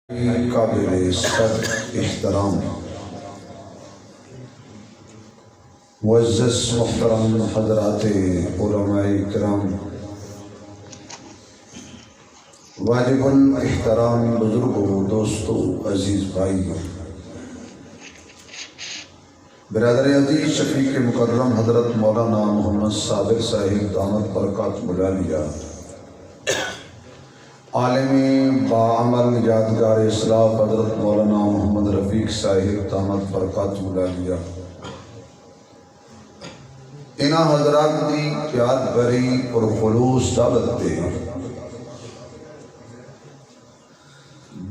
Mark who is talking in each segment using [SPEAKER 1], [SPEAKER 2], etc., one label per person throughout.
[SPEAKER 1] قابل صد احترام معزز محترم حضرات علماء کرام، واجب الاحترام بزرگوں، دوستوں، عزیز بھائی، برادر عزیز شفیق مکرم حضرت مولانا محمد صابر صاحب دامت برکات ملالیہ، عالم باعمل یادگار اسلاف حضرت مولانا محمد رفیق صاحب دامت برکات ملالیہ، انہا حضرات دی پیاد بری اور خلوص دعوت دے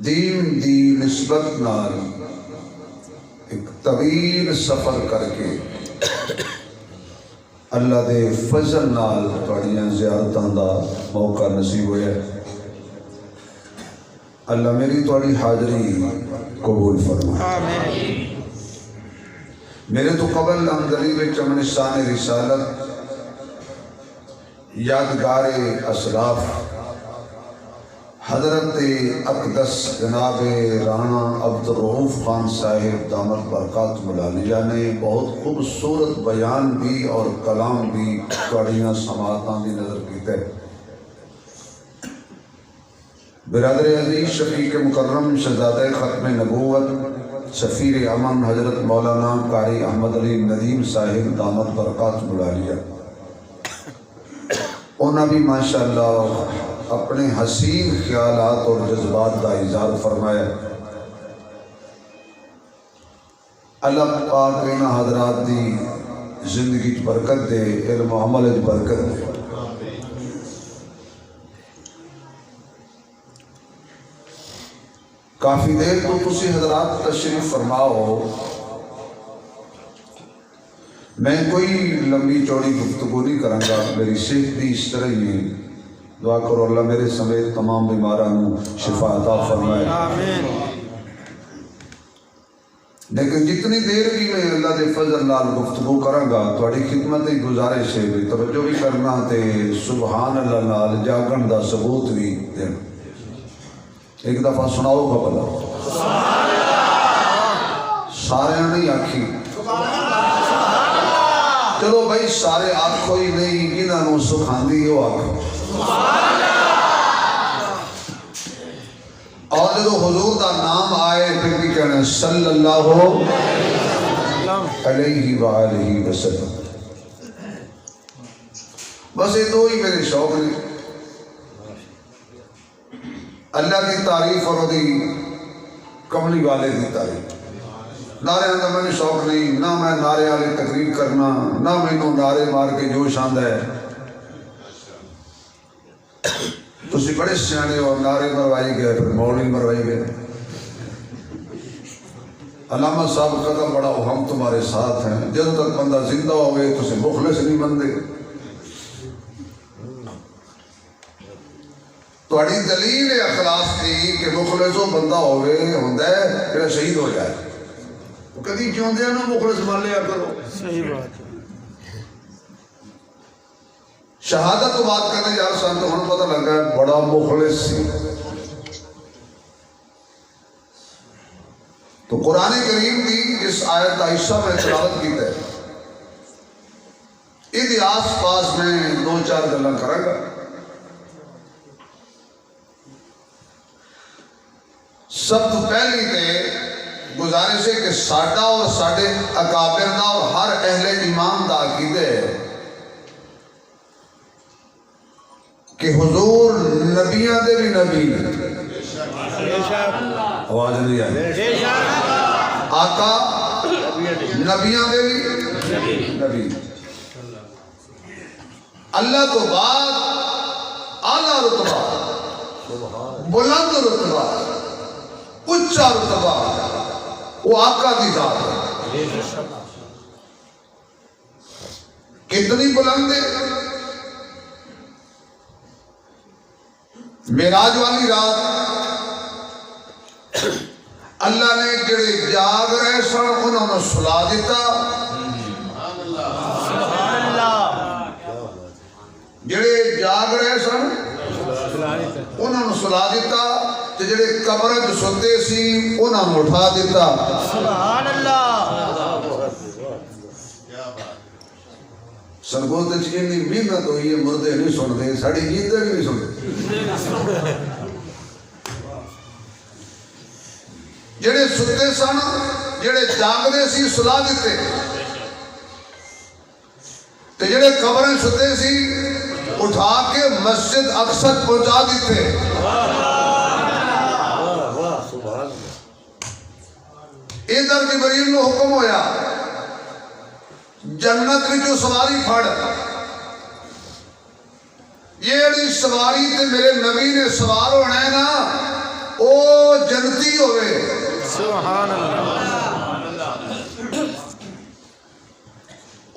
[SPEAKER 1] دین دی نسبت نال ایک طویل سفر کر کے اللہ دے فضل نال پڑھیاں زیارتاں دا موقع نصیب ہویا ہے۔ اللہ میری توڑی حاضری قبول فرمائے۔ میرے تو قبل اندری میں چمن شان رسالت یادگار اسلاف حضرت اقدس جناب رانا عبدالرؤوف خان صاحب دامت برکات ملالیہ نے بہت خوبصورت بیان بھی اور کلام بھی توڑیاں سماعتاں دی نظر کیتے۔ برادر عزیز شفیق مکرم شہزادہ ختم نبوت سفیر امن حضرت مولانا قاری احمد علی ندیم صاحب دامت برکات ملالیہ، انہوں بھی ماشاءاللہ اپنے حسین خیالات اور جذبات کا اظہار فرمایا۔ اللہ پاک انہاں حضرات دی زندگی برکت دے، علم و عمل برکت دے۔ کافی دیر تو تسی حضرات تشریف فرماؤ، میں کوئی لمبی چوڑی گفتگو نہیں کروں گا، میری صحت بھی اس طرح ہی دعا کرو اللہ میرے سمیت تمام بیماروں شفا عطا فرمائے۔ لیکن جتنی دیر بھی میں اللہ دے فضل نال گفتگو کروں گا، تھوڑی خدمت ہی گزارش ہے بھی توجہ بھی کرنا تے سبحان اللہ نال جاگن دا ثبوت بھی دینا۔ ایک دفعہ سناؤ گا بلا سارے نہیں آکھی، چلو بھائی سارے آنکھوں ہی نہیں، انہوں سکھان دی ہو آنکھوں۔ اور جو حضور دا نام آئے پھر بھی کہنا صلی اللہ علیہ وآلہ وسلم۔ بس یہ دو ہی میرے شوق نے، اللہ کی تعریف اور دی کملی والے دی تعریف۔ نعرے آندہ میں نے شوق نہیں، نہ میں نعرے والے تقریر کرنا، نہ میں نو نعرے مار کے جوش آندہ ہے۔ تسی بڑے سیانے اور نعرے مروائی گئے، پھر مولوی مروائی گئے۔ علامہ صاحب قدم بڑھاؤ ہم تمہارے ساتھ ہیں، جب تک بندہ زندہ ہوئے تسی مخلص نہیں بندے۔ توڑی دلیل اخلاص تھی کہ مخلصوں بندہ ہوئے ہوندہ ہے پھر شہید ہو جائے، کدی کیوں دیا نا مخلص مان لیا کرو۔ صحیح بات ہے۔ شہادت تو بات کرنے یار سان تو ہمیں پتہ لگا ہے بڑا مخلص سی۔ تو قرآن کریم کی اس آیت کا حصہ میں تلاوت کی ہے، اس آس پاس میں دو چار گلاں کرے گا۔ سب تو پہلی تے گزارش ہے کہ ساڈا اور ساڈے اکابر دا اور ہر اہل ایمان دا عقیدہ ہے کہ حضور نبیاں دے بھی نبی، آواز نہیں آئی، آقا نبیاں دے بھی نبی، اللہ تو بعد اعلیٰ رتبہ بلند رتبہ اچھا رتبہ وہ آقا دی ذات ہے۔ کتنی بلند ہے؟ معراج والی رات اللہ نے جڑے جاگ رہے سن انہوں نے سلا دیتا، جڑے جاگ رہے سن انہوں نے سلا دیتا، تے جڑے قبر وچ ستے سی انہاں نوں اٹھا دیتا
[SPEAKER 2] سبحان اللہ
[SPEAKER 1] سرگوت وچ اتنی محنت ہوئی ہے مردے نہیں سنتے ساڈی جیندے بھی نہیں سنتے جڑے ستے سن جڑے جاگدے سی سلا دیتے تے جڑے قبریں ستے سی اٹھا کے مسجد اقصی پہنچا دیتے ادھر جبریل نو حکم ہویا جنت وچوں سواری پھڑ یہ جڑی سواری تے میرے نبی نے سوار ہونا ہے نا او جنتی ہوئے
[SPEAKER 2] سبحان اللہ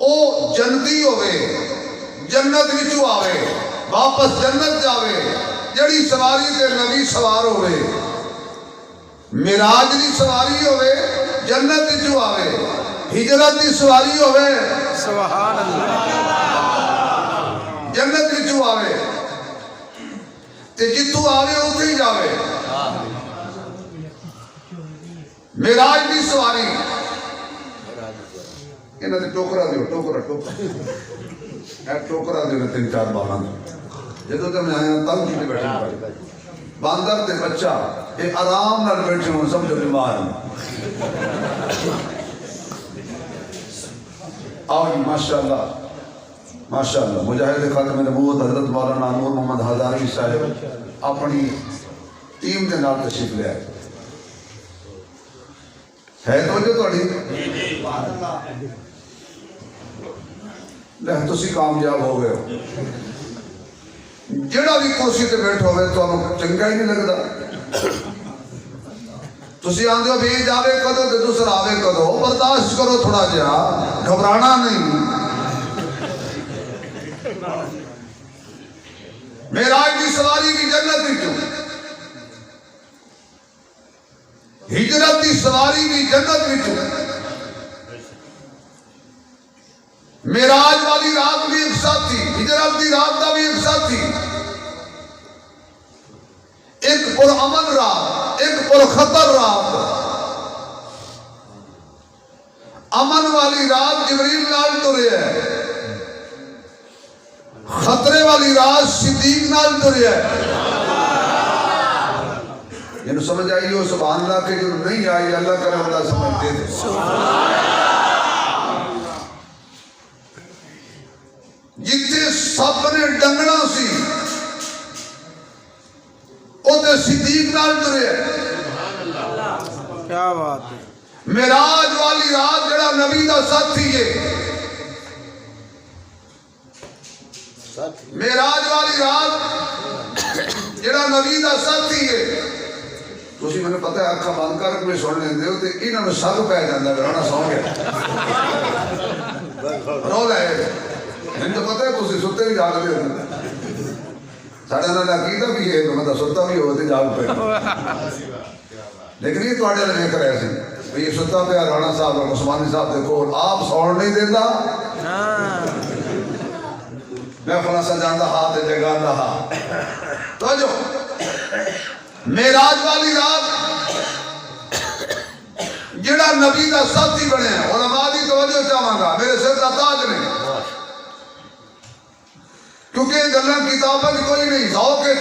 [SPEAKER 1] او جنتی ہوئے جنت وچوں آوے واپس جنت جاوے جڑی سواری تے نبی سوار ہوئے معراج دی سواری ہوئے جنت وچوں آوے ہجرت دی سواری ہوئے
[SPEAKER 2] سبحان اللہ
[SPEAKER 1] جنت وچوں آوے تے جتوں آوے اتھے ہی جاوے معراج دی سواری انہاں تے ٹوکرا دیو ٹوکرا اے ٹوکرا دیو نے 3-4 باراں جدوں تے میں آیا تنگ کیتے بیٹھے باندر تے بچہ اے آرام نال بیٹھے ہوں سمجھو بیمار آؤ ماشاءاللہ مجاہد خاتم نبوت حضرت مولانا نور محمد ہزاروی صاحب اپنی ٹیم دے نال تشریف لے آئے ہے توجہ تھوڑی لے تسی کامیاب ہو گئے ہو جڑا بھی کرسی تے بیٹھو ہوئے تو انہوں چنگا ہی نہیں لگدا تسی آندے ہو بھی جاوے کدو تے دوسرا آوے کدو برداشت کرو تھوڑا جہا گھبرانا نہیں معراج کی سواری کی جنت وچوں ہجرت کی سواری کی جنت وچوں معراج والی رات بھی ایک ساتھ تھی ہجرت کی رات کا بھی ایک ساتھ تھی ایک پرامن رات ایک پرخطر رات امن والی رات جبریل نال ترے ہے خطرے والی رات صدیق نال ترے ہے یہ سمجھ آئی ہو سبحان اللہ کہ جو نہیں آئی اللہ کرے اللہ سمجھتے تھے جتنے سب نے ڈنگنا سی اوتے صدیق نال ترے
[SPEAKER 2] کیا بات ہے
[SPEAKER 1] معراج والی رات جڑا نبی دا ساتھی ہے معراج والی رات جڑا نبی دا ساتھی ہے تسی میں نے پتہ ہے آنکھاں بند کر کے سن لیندے ہو تے انہاں نوں شک پے جاندا ہے رونا سو گیا رو لے میں تو پتہ ہے تسی ستے بھی جاگدے ہو ساڈا نال عقیدہ بھی ہے کہ مطلب ستا بھی ہو تے جاگ پے لیکن یہ تواڈے نال ویکھ رہے سی یہ ستا پہ رانا صاحب اور عثمانی صاحب دے کول آپ سون نہیں دیتا میں فلاں سجاندہ ہاتھ جگاندہ ہاتھ تو جو معراج والی رات جڑا نبی دا ساتھی بنے علماء دی توجہ چاہاں گا میرے سر دا تاج نہیں کیونکہ گلاں کتاباں کوئی نہیں ذوق ہے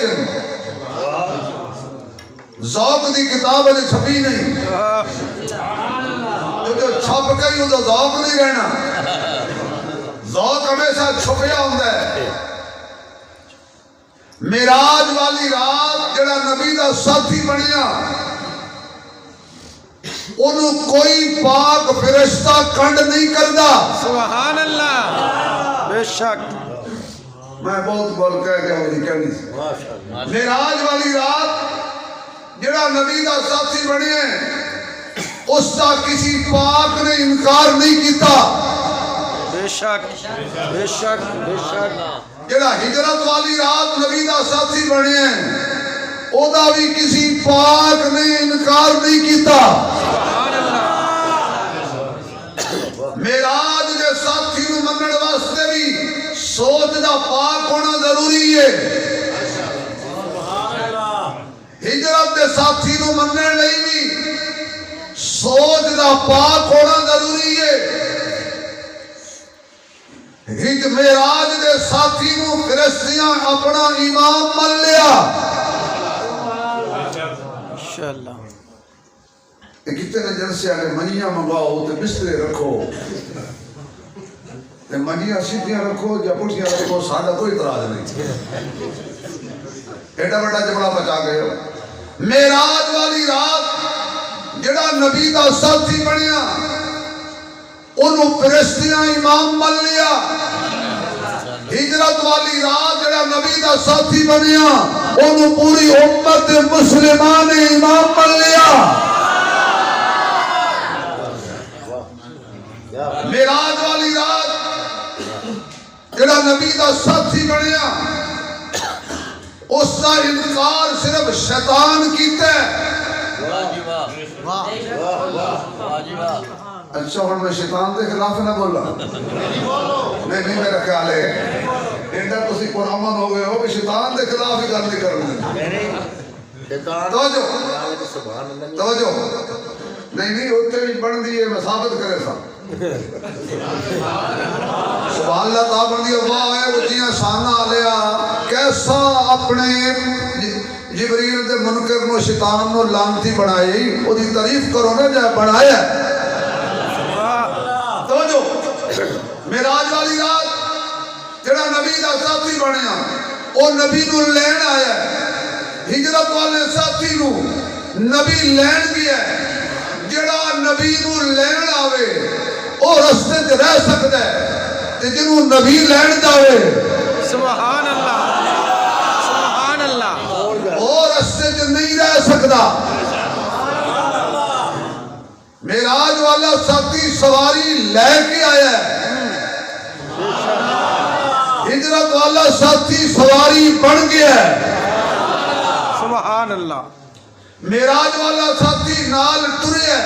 [SPEAKER 1] ذوق دی کتاب علی چھپی نہیں جو چھپ گئی وہ تو ذوق نہیں رہنا ذوق ہمیشہ چھپیا ہوتا ہے معراج والی رات جڑا نبی دا ساتھی بنیا انہوں کوئی پاک فرشتہ کنڈ نہیں کردا
[SPEAKER 2] سبحان اللہ بے شک
[SPEAKER 1] میں بہت بول کہہ گیا مجھے کہنی سی معراج والی رات جڑا نبی دا ساتھی بنیا اس کا کسی پاک نے انکار نہیں کیتا
[SPEAKER 2] بے شک بے شک بے شک
[SPEAKER 1] جڑا ہجرت والی رات نبی دا ساتھی بنے او دا بھی کسی پاک نے انکار نہیں کیتا معراج دے ساتھی نو منن واسطے بھی سوچ دا پاک ہونا ضروری ہے ہجرت دے ساتھی نو منن لئی بھی سوچ دا پاک ہونا ضروری ہے۔ معراج دے ساتھی نو فرشتیاں اپنا امام من لیا۔
[SPEAKER 2] انشاءاللہ
[SPEAKER 1] کتنے جلسے آنے منیاں منگاؤ تے بسترے رکھو تے منیاں سیدھیاں رکھو یا پٹھیاں رکھو، سادہ کوئی اعتراض نہیں، ایڈا بڑا جملہ بچا گئے ہو۔ معراج والی رات جڑا نبی دا ساتھی بنیا انہوں فرشتیاں امام من لیا۔ ہجرت والی رات جڑا نبی دا ساتھی بنیا انہوں پوری امت مسلمان امام من لیا۔ معراج والی رات جڑا نبی دا ساتھی بنیا اس کا انکار صرف شیطان کیتا ہے۔ اچھا ہوں میں شیطان دے خلاف نہ بولا، نہیں میرا خیال ہے ایڈا تسی پرامن ہو گئے ہو کہ شیطان دے خلاف ہی گل نہیں کرنا۔ توجہ نہیں ہوتے بھی بن دیئے میں ثابت کرے تھا سبحان اللہ تا بن دیئے واہ ہے وہ جیاں شانہ آلیا کیسا اپنے جبریل دے منکر نو شیطان نو لانتی بنائی وہ دی تعریف کرو نا جائے بنایا توجہ۔ معراج والی رات جڑا نبی دا ساتھی بنیا وہ نبی نو لین آیا ہے، ہجرت والے ساتھی نو نبی لین گیا ہے۔ جڑا نبی نو لین آوے او رستے تے رہ سکتا ہے تے جنوں نبی لین جاوے
[SPEAKER 2] سبحان اللہ سبحان اللہ
[SPEAKER 1] او رستے تے نہیں رہ سکتا۔ معراج والا ساتھی سواری لے کے آیا ہے، ہجرت والا ساتھی سواری بن گیا ہے۔
[SPEAKER 2] سبحان اللہ
[SPEAKER 1] معراج والا ساتھی نال ٹرے ہے،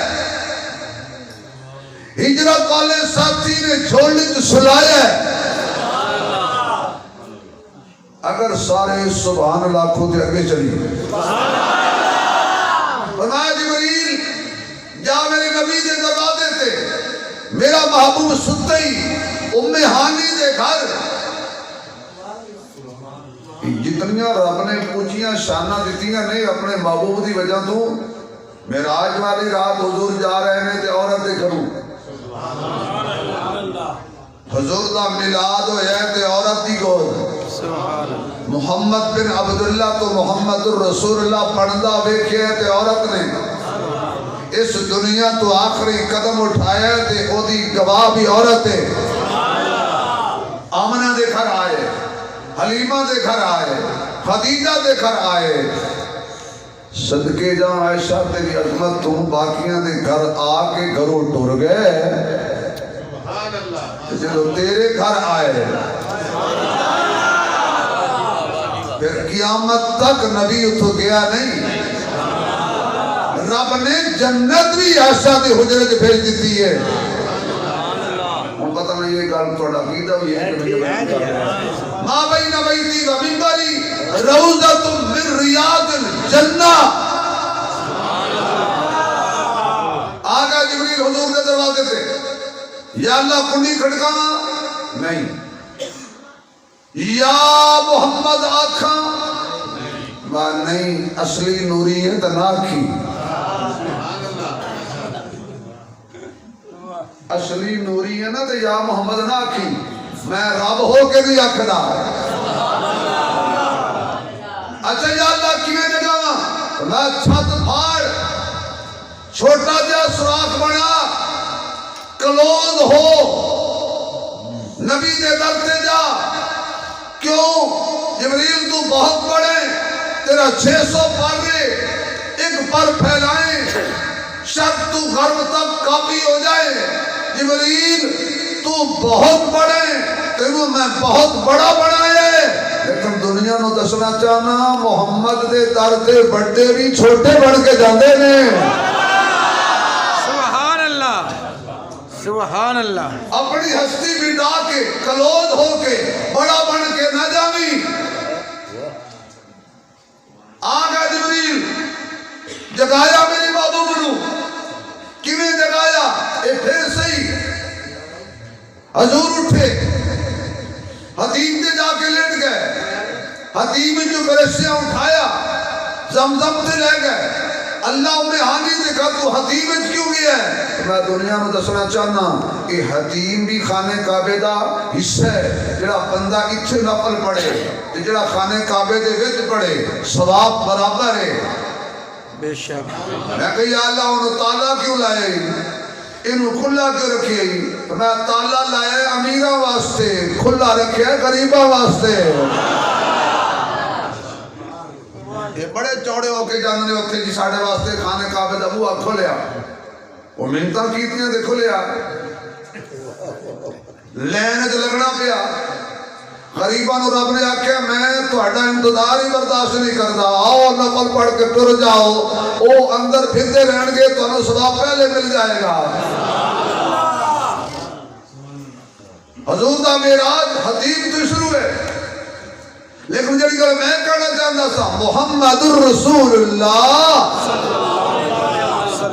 [SPEAKER 1] ہجرت والے ساتھی نے جھولی چ سلایا ہے۔ اگر سارے سبحان اللہ کو تے اگے چلی فرمایا جبریل جا میرے نبی دے دروازے تے میرا محبوب ستے ہی ام ہانی دے گھر جتنیاں رب نے پوچھیاں شانہ دیتیاں نہیں اپنے محبوب دی وجہ تو معراج والی رات حضور جا رہے ہیں تے عورت دے گھروں حضور دا میلاد ہویا ہے تے عورت دی گود محمد بن عبداللہ تو محمد الرسول اللہ پڑھدا ویکھیا ہے تے عورت نے اس دنیا تو آخری قدم اٹھایا تے او دی گواہ بھی عورت ہے۔ آمنہ دے گھر آئے، حلیمہ دے گھر آئے، خدیجہ دے گھر آئے، صدقے جاں عائشہ تیری عظمت تم باقیاں دے گھر آ کے گھروں ٹر گئے جب تیرے گھر آئے پھر قیامت تک نبی اتھو گیا نہیں۔ رب نے جنت بھی عائشہ دے حجرت بھیج دیتی ہے۔ پتہ نہیں یہ گل تھوڑا عقیدہ بھی ہے ما بین بیتی و منبری روضۃ من ریاض الجنہ۔ آگا جبریل حضور کے دروازے سے یا اللہ کنڈی کھڑکانا نہیں، یا محمد آکھاں نہیں، اصلی نوری ہے تو نہ کی اصلی نوری ہے نا تو یا محمد نہ کی میں رب ہو کے بھی آکھنا۔ اچھا یا اللہ کیویں جگاواں میں چھت پھاڑ چھوٹا جہا سوراخ بنا کلوز ہو نبی دے در تے جا۔ کیوں جبریل تو بہت بڑے تیرا 600 پر ایک پر پھیلائیں شرط تو غرب تک کافی ہو جائے۔ جبریل تو بہت بڑے تینوں میں بہت بڑا بنائے، لیکن دنیا نو دسنا چاہنا محمد دے در تے بڑے بھی چھوٹے بن کے جاندے نے۔
[SPEAKER 2] سبحان اللہ سبحان اللہ
[SPEAKER 1] اپنی ہستی بٹا کے کلوز ہو کے بڑا بن کے نہ جاوی۔ آگا جبریل جگایا میرے محبوب نو کیویں جگایا اے پھر صحیح حضور اٹھے حتیم تے جا کے لیٹ گئے حتیم جو برسیاں اٹھایا زمزم تے لے گئے اللہ انہیں حانی سے کہا تو حتیم کیوں گیا ہے میں دنیا میں دسنا چاہنا کہ حتیم بھی خانے کعبے دا حصہ ہے جڑا بندہ اتھے نفل پڑھے جڑا خانے کعبے دے وچ پڑھے ثواب برابر ہے
[SPEAKER 2] بے شک
[SPEAKER 1] میں کہ یا اللہ انہوں تالا کیوں لائے انہوں کھلا کیوں رکھے میں تالا لائے امیرہ واسطے کھلا رکھے غریبہ واسطے یہ بڑے چوڑے ہو کے جاننے ہوتے جی ساڑھے واسطے کھانے کعبے دا بوا کھولیا وہ منتاں کیتیاں دے کھولیا لینے جو لگنا پیا غریبان اور رب نے آکھیا میں تہاڈا انتظار ہی برداشت نہیں کردا آؤ نفل پڑھ کے ٹر جاؤ او اندر پھرتے رہن گے تو انہوں ثواب پہلے مل جائے گا حضور دا معراج حتیم تو شروع ہے لیکن جڑی گل میں کہنا چاہتا سا محمد الرسول اللہ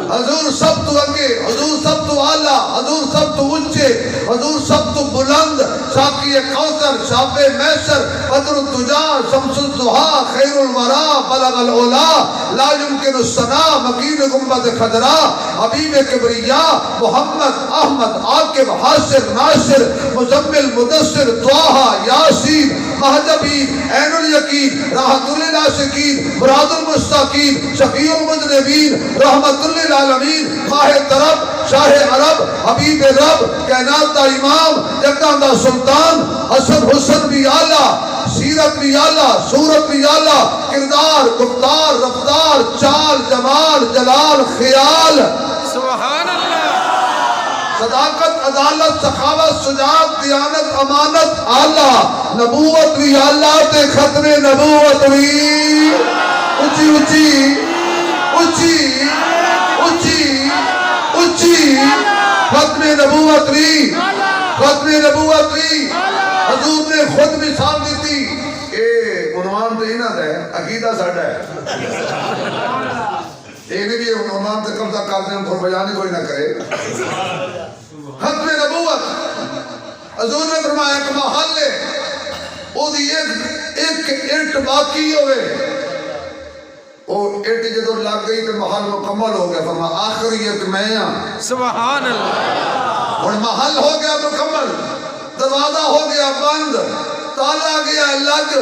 [SPEAKER 1] حضور سب تو اگے حضور سب تو اعلیٰ حضور سب تو اونچے حضور سب تو بلند ساقی کوثر شاف میسر بدر الدجا شمس الضحیٰ خیر الورا بلغ العلا لا يمکن الثنا مکین گنبد خضرا حبیب کبریا محمد احمد عاقب حاصر ناصر مزمل مدثر طٰہٰ یاسین مہجبین عین الیقین راحت للعاشقین مراد المستقیم شفیع المذنبین رحمت للعالمین ماہ طرب شاہ عرب حبیب رب کائنات دا امام جگدان دا سلطان حسن حسن بھی اعلیٰ سیرت بھی اعلیٰ صورت بھی اعلیٰ کردار گفتار رفتار چال جمال جلال خیال
[SPEAKER 2] سبحان اللہ
[SPEAKER 1] صداقت عدالت سخاوت شجاعت دیانت امانت اعلیٰ نبوت بھی اعلیٰ تے ختم نبوت بھی اچھی اچھی اچھی اچھی اچھی ختم نبوت بھی ختم نبوت بھی حضور نے خود مثال دیتی اے عنوان تو ہی نہ دے عقیدہ ساڑھا ہے ایک بھی عنوان تے قبضہ کرتے ہیں پھر بیانی کوئی نہ کرے ختم نبوت حضور نے فرمایا کہ محل ہے وہ دی ایک اٹ باقی ہوئے وہ اٹ جدو لگ گئی تو محل مکمل ہو گیا فرمایا آخری ایک میں ہاں
[SPEAKER 2] سبحان اللہ
[SPEAKER 1] اور محل ہو گیا مکمل دروازہ ہو گیا بند تالا گیا لگ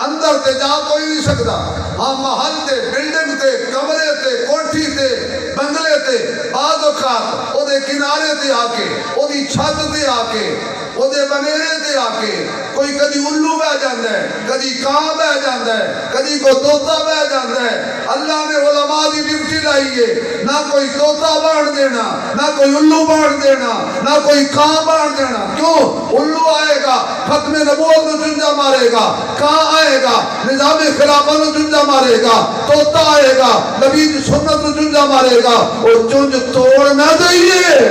[SPEAKER 1] اندر تے جا کوئی نہیں سکتا ہاں محل تے بلڈنگ تے کمرے تے کوٹھی تے بنگلے تے بعض اوقات او دے کنارے تے آکے او دی چھت تے آکے او دے بنیرے تے آکے کوئی کدی الو بہ جاندہ ہے کدی کاں بہ جاندہ ہے کدی کو توتا بہ جاندہ ہے اللہ نے علماء دی ڈیوٹی لائیے نہ کوئی توتا بان دینا نہ کوئی الو بان دینا نہ کوئی کاں بان دینا کیوں الو آئے گا ختم نبوت میں چنجا مارے گا کاں آئے گا نظام خلافہ میں چنجا مارے گا توتا آئے گا نبی کی سنت میں چنجا مارے گا اور چنج توڑ نہ دئیے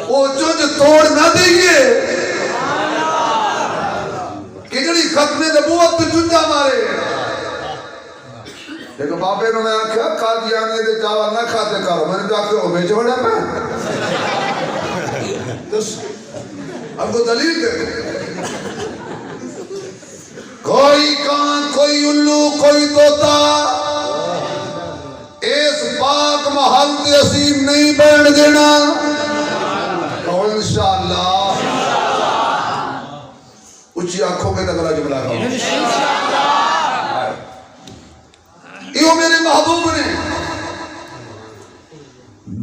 [SPEAKER 1] وہ چنج توڑ نہ دئیے کہ جڑی ختم نبوت میں چنجا مارے لیکن بابے نے آکھا قادیانے دے چاول نہ کھاتے کرو میں نے کہا کہ وہ بیچ بڑا پہ اب کو دلیل دے کوئی کان کوئی الو کوئی توتا اس پاک محل تے اسیم نہیں بین دینا اور انشاءاللہ اچھی آنکھوں کے تکلا جملہ کرو یہ میرے محبوب نے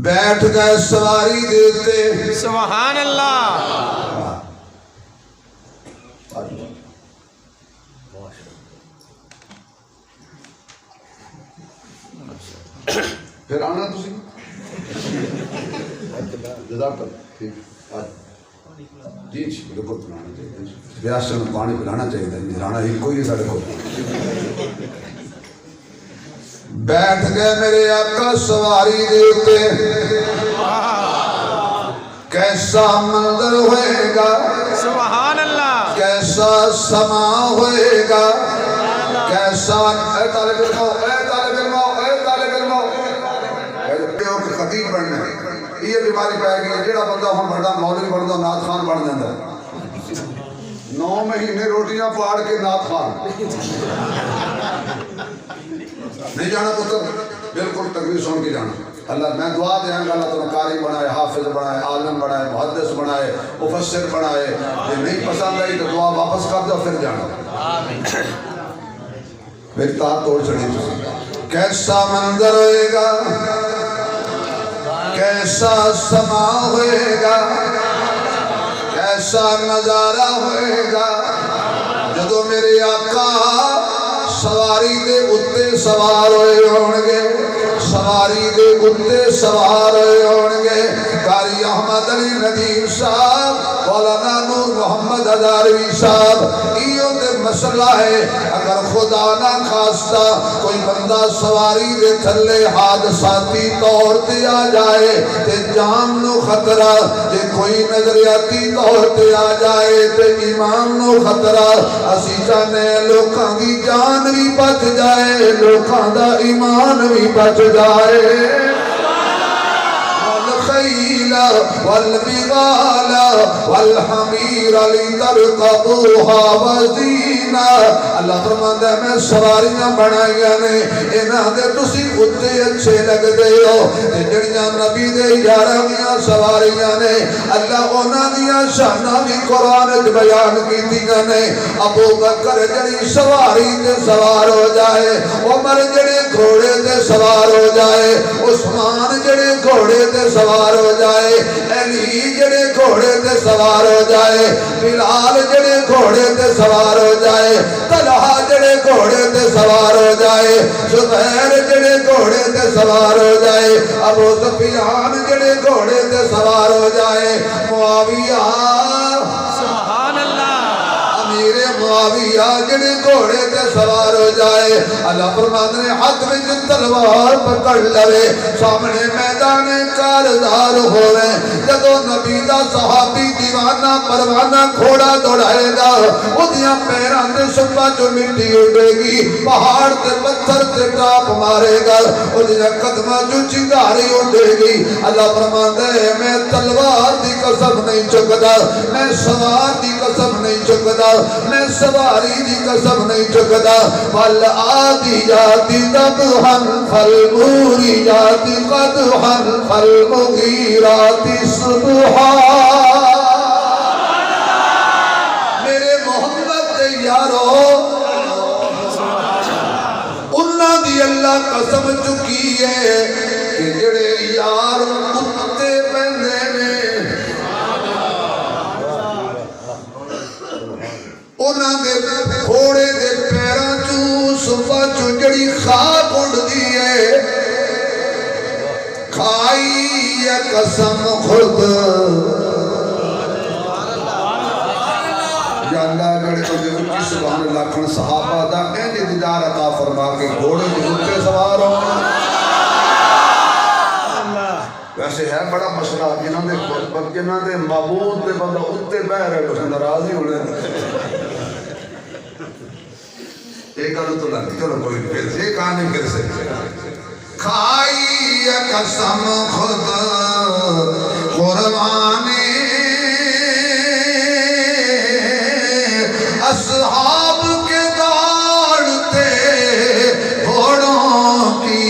[SPEAKER 1] بیٹھ گئے سواری دیتے
[SPEAKER 2] سبحان اللہ
[SPEAKER 1] پھر آنا تسی جزاک اللہ جی جی بالکل پلانا چاہیے بیاس میں پانی پلانا چاہیے ملانا ہی کوئی سارے کو بیٹھ گئے میرے آقا سواری دیتے کیسا منظر ہوئے گا
[SPEAKER 2] سبحان اللہ
[SPEAKER 1] کیسا کیسا سما ہوئے گا، کیسا اے طالب علمو، اے طالب علمو، اے طالب علمو کہ خطیب بننا ہے، یہ بیماری پائے گی جڑا بندہ ہم بڑا مولوی بندا نعت خان بن جاندا ہے 9 مہینے روٹیاں پاڑ کے نعت خان نہیں جانا پتر، بالکل تقریر سن کے جانا۔ اللہ میں دعا دیں گا اللہ تعالیٰ قاری بنائے، حافظ بنائے، عالم بنائے، محدث بنائے، مفسر بنائے۔ یہ نہیں پسند آئی تو دعا واپس کر دو پھر جانا۔ پھر تار توڑ چڑھی کیسا منظر ہوئے گا، کیسا سما ہوئے گا، کیسا نظارہ ہوئے گا جدو میرے آقا سواری دے اتے سوار ہوئے ہونگے، سواری دے اتے سوار ہوئے ہونگے۔ قاری احمد علی ندیم صاحب، مولانا نور محمد ہزاروی صاحب، ایو دے مسئلہ ہے اگر خدا نہ خواستہ کوئی بندہ سواری دے تھلے حادثاتی طور تے آ جائے تے جان نو خطرہ، جے کوئی نظریاتی طور تے آ جائے تے ایمان نو خطرہ۔ اسی چاہنے لوکاں دی جان بھی بچ جائے، لوکاں دا ایمان بھی بچ جائے۔ والخیل والبغال والحمیر لترکبوها وزینا، اللہ فرماتا ہے میں سواریاں بنائیاں نے انہاں دے تسی اتے اچھے لگ دے ہو، تے جڑیاں نبی دے یاراں دیاں سواریاں نے اللہ انہاں دیاں شاناں بھی قرآن وچ بیان کیتیاں نے۔ ابو بکر جڑی سواری تے سوار ہو جائے، عمر جڑے گھوڑے تے سوار ہو جائے، عثمان جڑے گھوڑے تے سوار ہو جائے، علی جڑے گھوڑے تے سوار ہو جائے، بلال جڑے گھوڑے تے سوار ہو جائے، طلحہ جڑے گھوڑے تے سوار ہو جائے، زبیر جڑے گھوڑے تے سوار ہو جائے، ابو سفیان جڑے گھوڑے تے سوار ہو جائے، معاویہ
[SPEAKER 2] سبحان اللہ،
[SPEAKER 1] امیر معاویہ جڑے گھوڑے تے سوار ہو جائے، اللہ فرماتے ہیں ہاتھ میں تلوار پکڑ لے، سامنے میدان کارزار ہوئے، جدو نبی دا صحابی دیوانہ پروانہ گھوڑا دوڑائے گا، اُدیاں پیران تے صبح جو مٹی اڑے گی، پہاڑ تے پتھر تے ٹاپ مارے گا، اُدیاں قدمہ جو چنگاری اڑے گی۔ اللہ فرماتے ہیں میں تلوار دی قسم نہیں چکدا، میں سوار دی قسم نہیں چکدا، میں سواری دی قسم نہیں چکدا، والعادیات ضبحا فالموریات قدحا فالمغیرات صبحا۔ میرے محمد دے یارو انہاں دی اللہ قسم چکی ہے کہ جڑے یار کتے بندے نے انہاں دے گھوڑے دے پیراں چوں صبح چوں جڑی خاک اڑدی ہے، کھائی ہے قسم خود یا اللہ جڑے تو جو کی سبحان اللہ کھن صحابہ دا اینج دیدار عطا فرما کے گھوڑے دے اتے سوار ہو۔ ویسے ہے بڑا مسئلہ جنہاں دے معبود دے بندہ اتے بہ رہے تو ناراض ہی ہونے ایک گل تو لگ چلو کوئی پھر سے کہانی پھر سے کھائی قسم خود قربانی اصحاب کے دوڑتے گھوڑوں کی،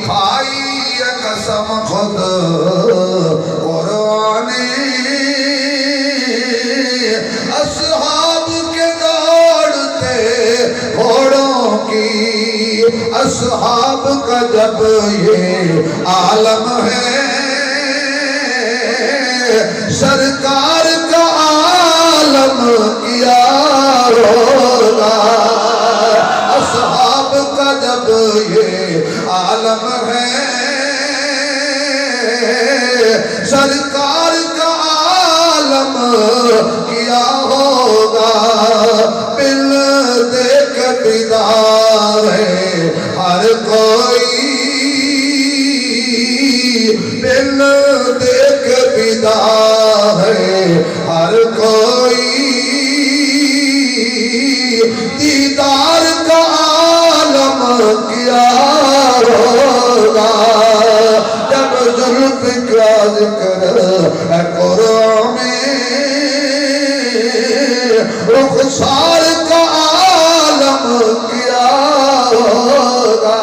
[SPEAKER 1] کھائی قسم خود قربانی اصحاب کے دوڑتے گھوڑوں کی، اصحاب کا جب یہ عالم ہے سرکار کا عالم کیا ہوگا، اصحاب کا جب یہ عالم ہے سرکار کا عالم کیا ہوگا، بل دیکھ بیدار ہے ہر کوئی، بل دیکھ بیدار ہے ہر کوئی، ذکر ہے قرآن میں رخسار کا عالم کیا ہوگا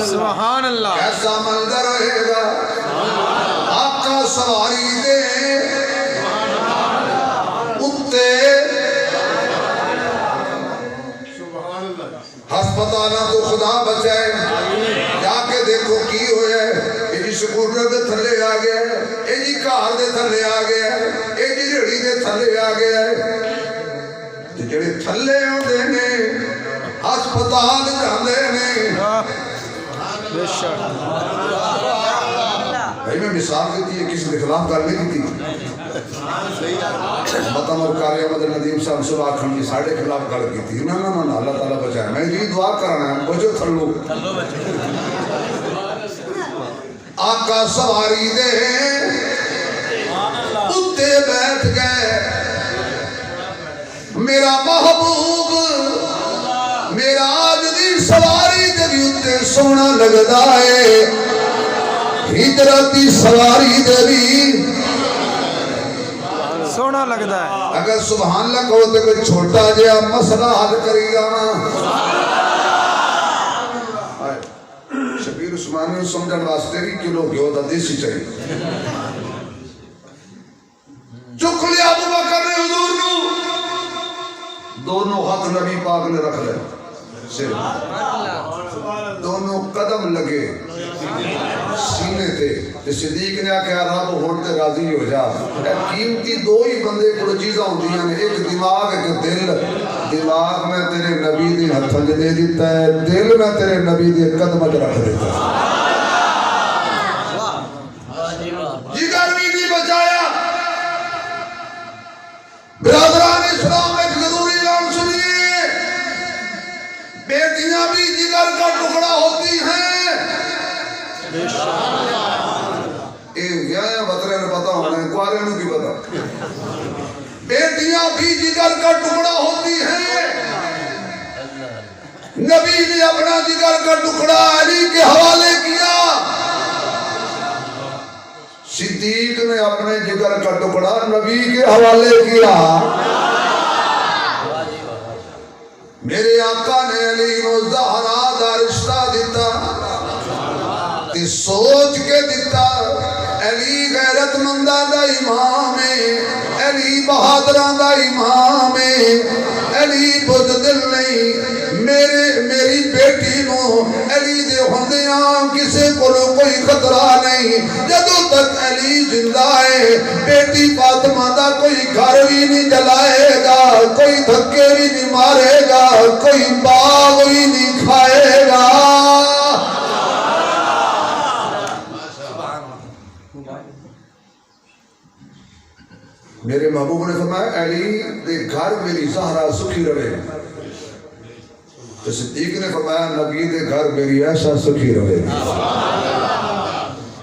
[SPEAKER 2] سبحان اللہ
[SPEAKER 1] کیسا منظر رہے گا آقا سواری دے اتے ہسپتالاں تو خدا بچائے جا کے دیکھو کی ہویا ہے یہ جی سکولر دے تھلے آ گیا ہے یہ جی کار دے تھلے آ گیا ہے یہ جی ریڑھی دے تھلے آ گیا ہے تے جڑے تھلے ہوندے نے ہسپتال جاندے نے
[SPEAKER 2] بے شک
[SPEAKER 1] بھائی میں مثال دیتی ہے کسی کے خلاف کر نہیں کی مطمئن اور کاری احمد ندیم صاحب صبح کھن کی ساڑھے خلاف کر کی تھی نا اللہ تعالیٰ بچائے میں یہ دعا کرنا ہے بچو تھلو آقا سواری دے اتے بیٹھ گئے میرا محبوب میرا آج دی سواری دے بھی اتے سونا لگدا ہے ہجرت دی سواری دے بھی
[SPEAKER 2] سونا لگتا ہے
[SPEAKER 1] اگر سبحان اللہ کہو تو کوئی چھوٹا جہا مسئلہ حل کری جانا شبیر عثمانی کو سمجھن واسطے بھی کلو گیو دا دیسی چاہیے چک لیا ابو بکر نے حضور نو دونوں ہاتھ نبی پاک نے رکھ لے دونوں قدم لگے سینے تے تے صدیق نے آکھا رب ہون تے راضی ہو جا اے قیمتی دو ہی بندے کو چیزاں ہوندیاں نے ایک دماغ ایک دل دماغ میں تیرے نبی دی ہتھ وچ دے دیتا ہے دل میں تیرے نبی دی قدم وچ رکھ دیتا ہے جگر بھی نہیں بچایا برادران اسلام ایک ضروری اعلان سنیے بیٹیاں بھی جگر کا ٹکڑا ہوتی ہیں یہ بطرے نے پتا ہونا ہے کوارے نے بھی پتا بیٹیاں بھی جگر کا ٹکڑا ہوتی ہیں نبی نے اپنا جگر کا ٹکڑا علی کے حوالے کیا صدیق نے اپنے جگر کا ٹکڑا نبی کے حوالے کیا میرے آقا نے علی و زہرا دا رشتہ دیتا تے سوچ کے دیتا علی غیرت مندہ دا امام ہے علی بہادران دا امام ہے علی بزدل نہیں میری بیٹی نو علی دے ہوندیاں کسے کو کوئی خطرہ نہیں جدوں تک علی زندہ ہے بیٹی فاطمہ دا کوئی گھر بھی نہیں جلائے گا کوئی دھکے بھی نہیں مارے گا کوئی باغ بھی نہیں کھائے گا میرے محبوب نے فرمایا علی دے گھر میری زہرا سکھی رہے تو صدیق نے فرمایا نبی دے گھر میری ایسا سکھی رہے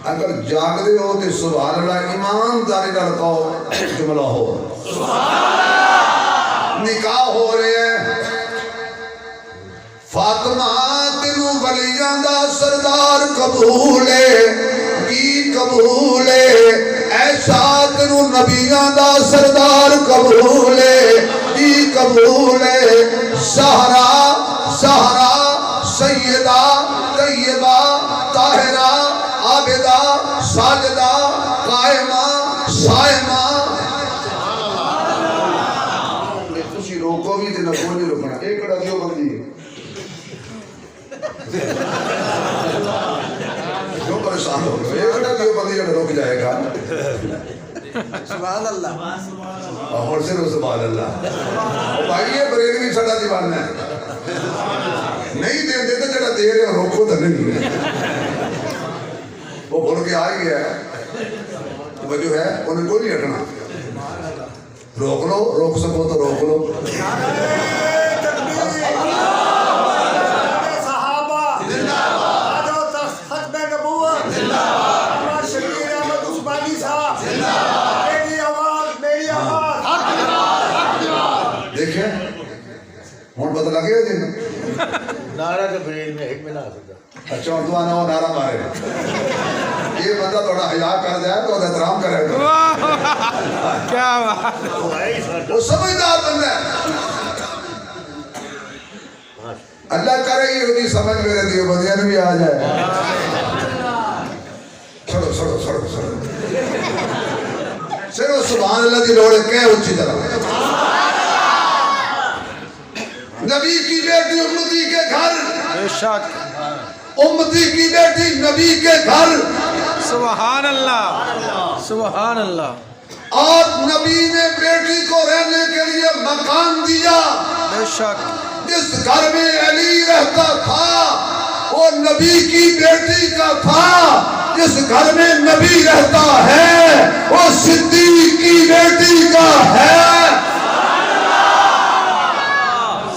[SPEAKER 1] اگر جاگ دے ہو تو سبحان اللہ ایمانداری نال کہو جملہ ہو نکاح ہو رہے ہیں فاطمہ تینوں ولیاں دا سردار قبول ہے کی قبول ہے ایسا تینوں نبیاں دا سردار قبول ہے کی قبول ہے سہرا سیدہ طیبہ طاہرہ عابدہ ساجدہ قائمہ صائمہ تسی روکو بھی تے نہ کوئی نہیں روکنا ایک کڑا کیوں بندی ہے کیوں پریشان ہو گئے ایک کڑا کیوں بندی جڑا روک جائے گا
[SPEAKER 2] سبحان اللہ
[SPEAKER 1] اور صرف سبحان اللہ بھائی یہ بریلوی سڑا دیوانہ ہے نہیں دے دے تو جڑا دے رہے روکو تو نہیں وہ بھول کے آئی گیا ہے وجہ ہے انہیں کوئی نہیں ہٹنا روک لو روک سکو تو روک لو ہوں پتہ لگ گیا جی
[SPEAKER 3] نعرہ تو بریل میں ایک بنا سکتا
[SPEAKER 1] اچھا اور دعا نہ ہو نعرہ مارے یہ بندہ تھوڑا حیا کر جائے تو احترام کرے گا
[SPEAKER 2] کیا بات
[SPEAKER 3] وہ ہے ہی سر
[SPEAKER 1] وہ سمجھدار بندہ ہے اللہ کرے یہ ہوتی سمجھ میرے دیو بندیاں نے بھی آ جائے چھڑو چھڑو چھڑو چھڑو صرف سبحان اللہ دی لوڑے کہ اچھی طرح نبی کی بیٹی امتی کے گھر
[SPEAKER 2] بے شک
[SPEAKER 1] امتی کی بیٹی نبی کے گھر
[SPEAKER 2] سبحان اللہ سبحان اللہ
[SPEAKER 1] اور نبی نے بیٹی کو رہنے کے لیے مکان دیا
[SPEAKER 2] بے شک
[SPEAKER 1] جس گھر میں علی رہتا تھا وہ نبی کی بیٹی کا تھا جس گھر میں نبی رہتا ہے وہ صدیق کی بیٹی کا ہے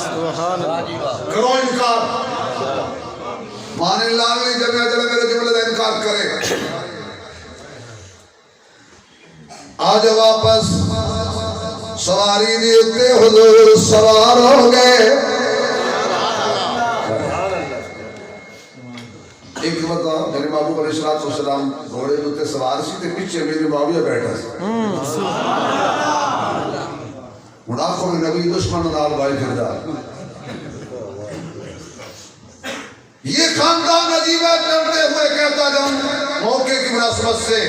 [SPEAKER 2] سبحان اللہ
[SPEAKER 1] کرو انکار مانے لاغلی جگہ جلے میرے جملے کا انکار کرے آج واپس سواری دیتے حضور سوار ہو گئے ایک بتا میرے محبوب علیہ السلام گھوڑے دوتے سوار سی تے پیچھے میری معاویہ بیٹھا سی منافق نبی دشمن نال بھائی پھردا یہ خاندان عجیبہ کرتے ہوئے کہتا جاؤں موقع کی مناسبت سے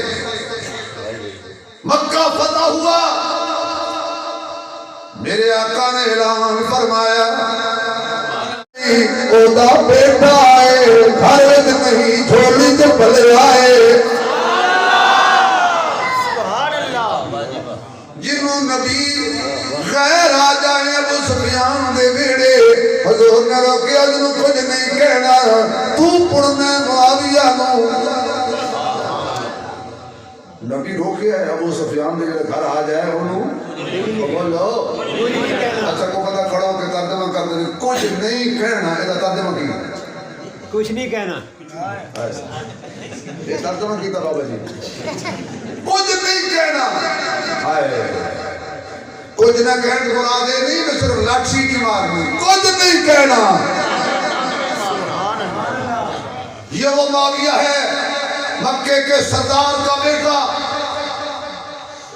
[SPEAKER 1] مکہ فتح ہوا میرے آقا نے اعلان فرمایا اودا بیٹا آئے گھر نہیں جھولی جو پلے آئے
[SPEAKER 3] سبحان اللہ
[SPEAKER 1] جنہوں نبی غیر آ جائے ابو سفیان دے بیڑے حضور نے روکیا جنہوں کچھ نہیں کہنا تو پڑھنے معاویہ نو نبی روکیا ہے ابو سفیان دے گھر آ جائے انہوں بولو اچھا کو پتہ کھڑا ہو کے ترجمہ کر دیں کچھ نہیں کہنا یہ ترجمہ کی
[SPEAKER 3] کچھ نہیں کہنا
[SPEAKER 1] یہ ترجمہ کی تھا بابا جی کچھ نہیں کہنا کچھ نہ کہنے کو مرادے نہیں میں صرف لاٹھی کی مارنی کچھ نہیں کہنا یہ وہ معاویہ ہے مکے کے سردار کا بیٹا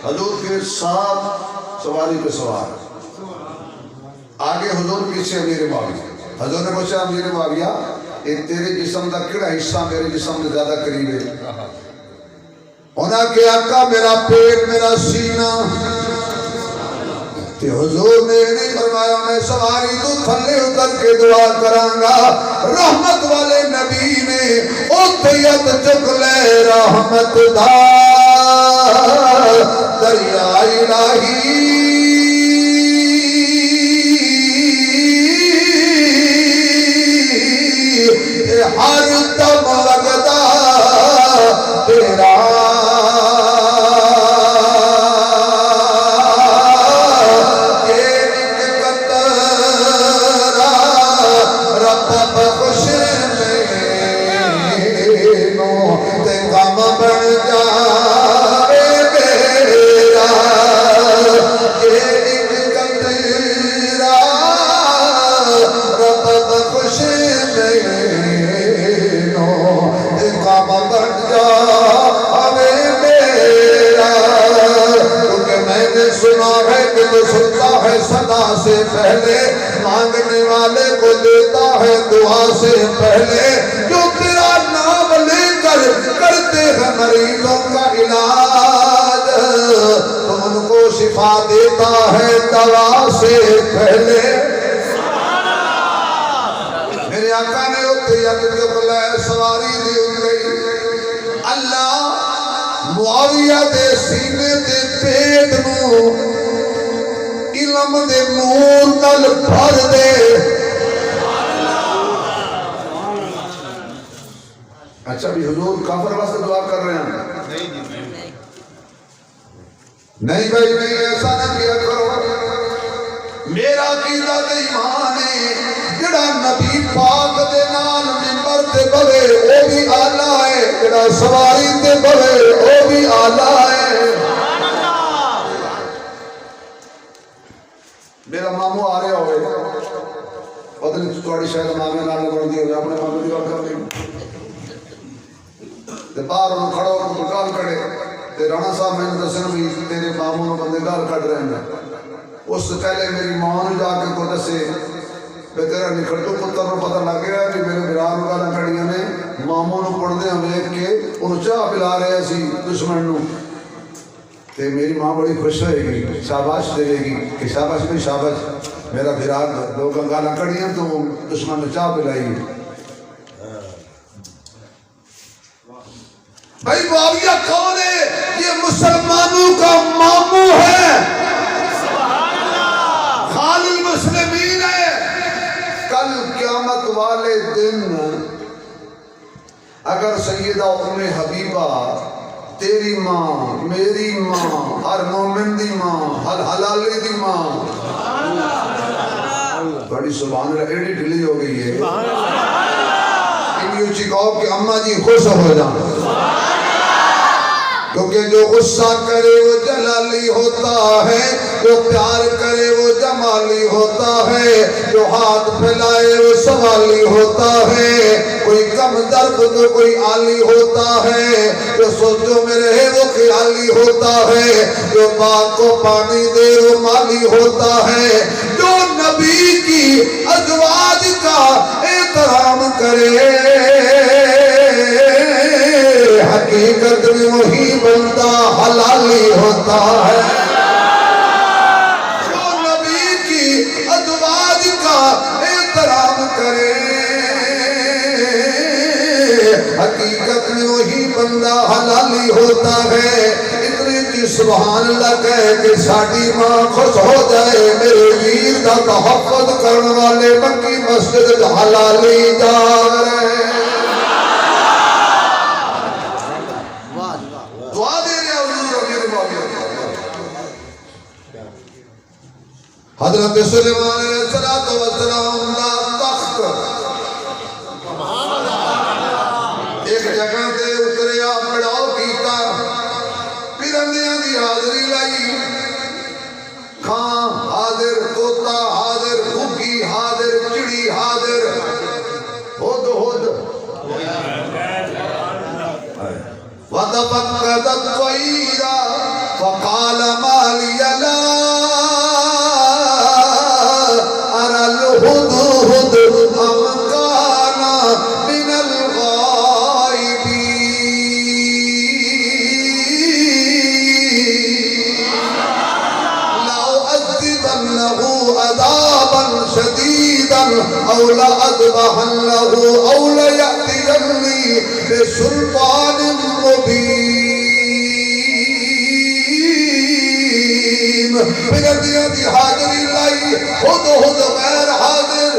[SPEAKER 1] حضور کے ساتھ سواری پہ سوار آگے حضور پیچھے امیر معاویہ حضور نے پوچھا امیر معاویہ تیرے جسم کا کیڑا حصہ میرے جسم سے زیادہ قریب ہے انہاں کہ آقا میرا پیٹ میرا سینہ کہ حضور نے نہیں فرمایا میں سواری تو تھلے اتر کے دعا کرانگا رحمت والے نبی نے اتیت چک لے رحمت دا دریا الہی ہر دم لگدا تیرا سنتا ہے صدا سے پہلے مانگنے والے کو دیتا ہے دعا سے پہلے جو تیرا نام لے کر کرتے ہیں مریضوں کا علاج تو ان کو شفا دیتا ہے دوا سے پہلے میرے آقا نے اتیت جو بلے سواری دی ان گئی اللہ معاویہ دے سینے دے پیٹ نو علم دے نور نال بھر دے اچھا بھی حضور کافر واسطے دعا کر رہے ہیں نہیں بھائی نہیں ایسا نہ کیا کرو میرا عقیدہ تے ایمان ہے جڑا نبی پاک دے نال منبر تے بوے او بھی اعلی ہے جڑا سواری تے بوے او بھی اعلی ہے میرا مامو آ رہا ہوئے تھوڑی شاید مامے نال بڑھتی ہو اپنے مامے کی گل کر لی باہر انہوں کھڑا ہو کے گال کھڑے تے رانا صاحب میں نے دسن بھی تیرے ماموں نے بندے گال کھڑ رہے ہیں اس سے پہلے میری ماں نے جا کے کو دسے کہ تیرا نکھڑتو پتر نو پتہ لگ گیا کہ میرے برار گالاں کھڑیاں نے ماموں نو پڑھدے ہم ویکھ کے انہوں چاہ پلا رہے سی دشمن نو تے میری ماں بڑی خوش ہوئے گی شاباش دے گی کہ شاباش بھی شاباش میرا برار لوگ گالاں کھڑیاں تو دشمن نے چاہ پلائی بھائی معاویہ کون ہے؟ یہ مسلمانوں کا ماموں ہے خال المسلمین ہے کل قیامت والے دن اگر سیدہ ام حبیبہ تیری ماں میری ماں ہر مومن دی ماں ہر حلالی دی ماں بڑی سبحان اللہ ایڈی ڈھلی ہو گئی ہے انہی اچھی کہو کہ اماں جی خوش ہو جانا کیونکہ جو غصہ کرے وہ جلالی ہوتا ہے جو پیار کرے وہ جمالی ہوتا ہے جو ہاتھ پھیلائے وہ سوالی ہوتا ہے کوئی کم درد تو کوئی عالی ہوتا ہے جو سوچو میں رہے وہ خیالی ہوتا ہے جو باغ کو پانی دے وہ مالی ہوتا ہے جو نبی کی ازواج کا احترام کرے حقیقت میں وہی بندہ حلالی ہوتا ہے جو نبی کی ازواج کا احترام کرے حقیقت میں وہی بندہ حلالی ہوتا ہے اتنی کی سبحان اللہ کہے کہ ساڑی ماں خوش ہو جائے میرے ویر دا تحفظ کرنے والے مکی مسجد حلالی جا رہے حضرت سلیمان علیہ السلام دا تخت ایک جگہ تے اتریا پڑاؤ کیتا پرندیاں دی حاضری لائی کھاں حاضر طوطا حاضر گھگی حاضر چڑی حاضر ہد ہد وَتَفَقَّدَ الطَّيْرَ فَقَالَ مَا لِيَ لَا أَرَى الْهُدْهُدْ أَمْ كَانَ مِنَ الْغَائِبِينَ لَأُعَذِّبَنَّهُ عَذَابًا شَدِيدًا أَوْ لَأَذْبَحَنَّهُ أَوْ لَيَأْتِيَنِّي بِسُلْطَانٍ مُبِينٍ پرندیاں دی حاضری لائی خود خود غیر حاضر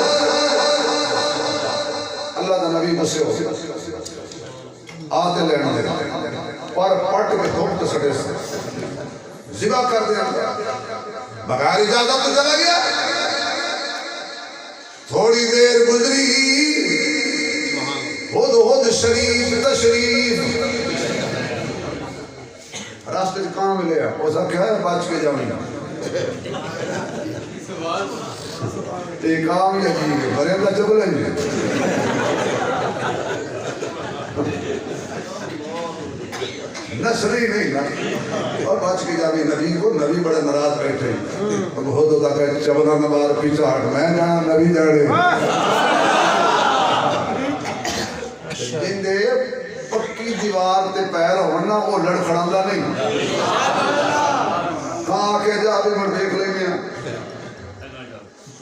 [SPEAKER 1] اللہ دا نبی بسے ہو آتے لینا دے پر پٹ کے دھوپ تے سڑے سے ذبح کر دیا بغیر اجازت تو چلا گیا تھوڑی دیر گزری خود خود شریف تشریف راستے سے کہاں ملے ہیں وہ سب کیا ہے بچ کے جاؤں ایک کام یہ جی ہے بھرے اللہ چبل ہے جی نصری نہیں نا اور بچ کے جاؤں نبی کو نبی بڑے نراز بیٹھے اب خود ہوتا کہ چبلہ نبار پیچھا ہٹ میں جانا نبی جاڑے جن دے پکی دیوار تے پیر ہونا وہ لڑکھڑاندہ نہیں کہاں کے جا بھی مر دیکھ لیں گے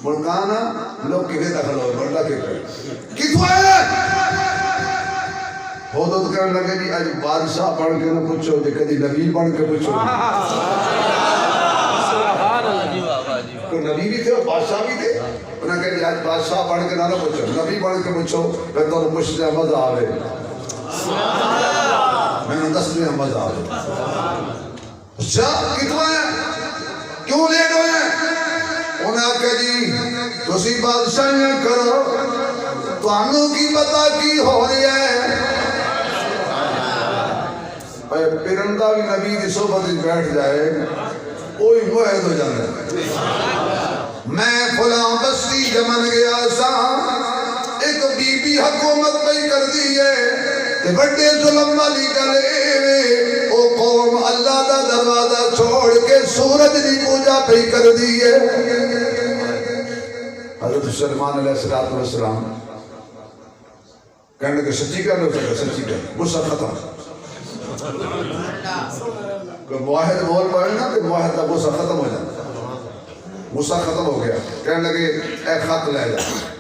[SPEAKER 1] ملکانا لوگ کہے دخل ہوئے بڑھتا کے کس ہوئے ہو تو کہنے لگے جی آج بادشاہ پڑھ کے نہ پوچھو جی کدی نبی پڑھ کے پوچھو تو نبی بھی تھے اور بادشاہ بھی تھے انہوں نے کہا جی آج بادشاہ پڑھ کے نہ پوچھو نبی پڑھ کے پوچھو میں تو پوچھ جائے مزہ آوے میں نے 10 میں مزہ آوے اچھا کتنا ہے کیوں لیٹ ہوئے ہیں انہوں نے کہا جی تو سی بادشاہ کرو تو انہوں کی پتہ کی ہو رہی ہے پرندہ بھی نبی کی صحبت بیٹھ جائے کوئی موحد ہو جاتا ہے میں فلاں بستی جمن گیا سا دی حکومت پہ کر دی ہے تے بڑے ظلم والی گل اے او قوم اللہ دا دروازہ چھوڑ کے سورج دی پوجا پہ کر دی ہے حضرت سلیمان علیہ السلام کہنے لگے سچی کر لو سچی کر غصہ ختم معاہد بول پڑے نا تو معاہد کا غصہ ختم ہو جاتا غصہ ختم ہو گیا کہنے لگے اے خط لے جا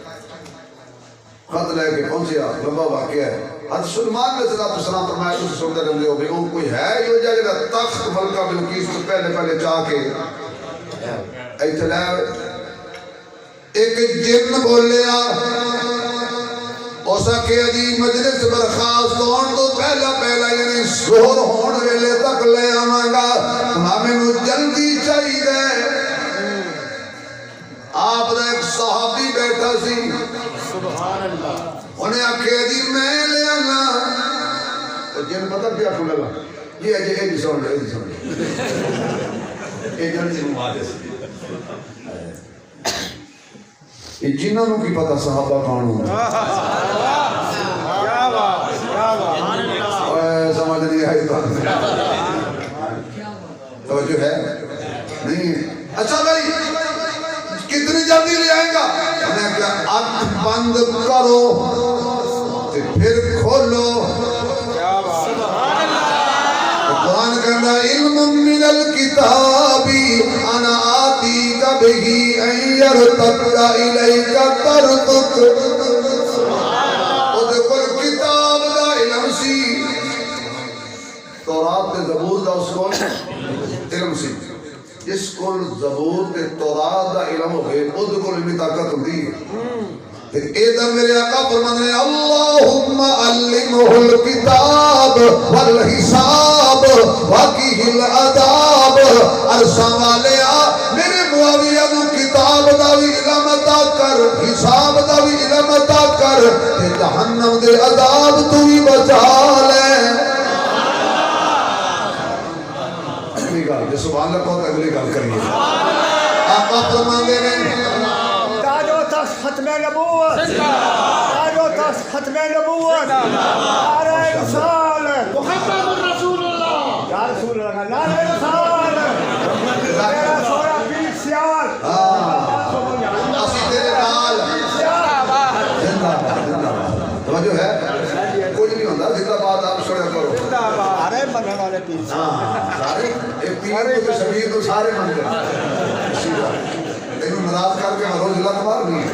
[SPEAKER 1] خط لے کے پہنچیا لمبا واقعہ ہے حضرت سلیمان علیہ السلام فرمایا تو سنتے رہے ہو وہ کوئی ہے یہ جگہ تخت ملکہ بلقیس تو پہلے چاہ کے ایتھے لے ایک جن بولیا اسا کہ عجیب مجلس برخاست ہون تو پہلا یعنی زور ہون ویلے تک لے آواں گا ہمیں نو جلدی چاہیے آپ دا ایک صحابی بیٹھا سی
[SPEAKER 3] سبحان اللہ
[SPEAKER 1] انہیں آکھے جی میں لے آنا تو جن پتہ کیا کھو لگا یہ اجے اے جی سن لے اے جن سے مواجہ سی یہ جنہوں نے کی پتہ صحابہ کون ہوں
[SPEAKER 2] کیا بات
[SPEAKER 1] سمجھ نہیں آئی توجہ ہے نہیں اچھا بھائی کتنی جلدی لے آئیں گا انہیں کیا آنکھ بند کرو پھر کھولو قرآن کہنا علم من الکتابی انا آتی کبھی این یرتق الیک ترتق او دیکھو کتاب دا علم سی تورات تے زبور دا اس کو علم سی جس کو زبور تے تورات دا علم ہو گئے او دیکھو علمی طاقت ہوندی ہے ادھر میرے آقا فرمانے اللہم علمہ الکتاب والحساب وقیہ العذاب عرصہ والیا میرے معاویہ نو کتاب دا بھی علم عطا کر حساب دا بھی علم عطا کر تے جہنم دے عذاب تو بھی بچا لے اگلی گل جے سبحان اللہ کہو تو اگلی گل کریے آقا فرمانے
[SPEAKER 3] ختم نبوت آجو تاس ختم نبوت نعرہ رسالت محمد رسول اللہ یا رسول اللہ نعرہ رسالت میرا سورا پیر سیال
[SPEAKER 1] اسی تیرے نال زندہ باد توجہ ہے کوئی نہیں ہوتا زندہ باد آپ سڑے کرو
[SPEAKER 3] سارے بننے والے پیر
[SPEAKER 1] سارے ایک پیر کو شبیر کو سارے بن گئے تینوں ناراض کر کے روز لت مار نہیں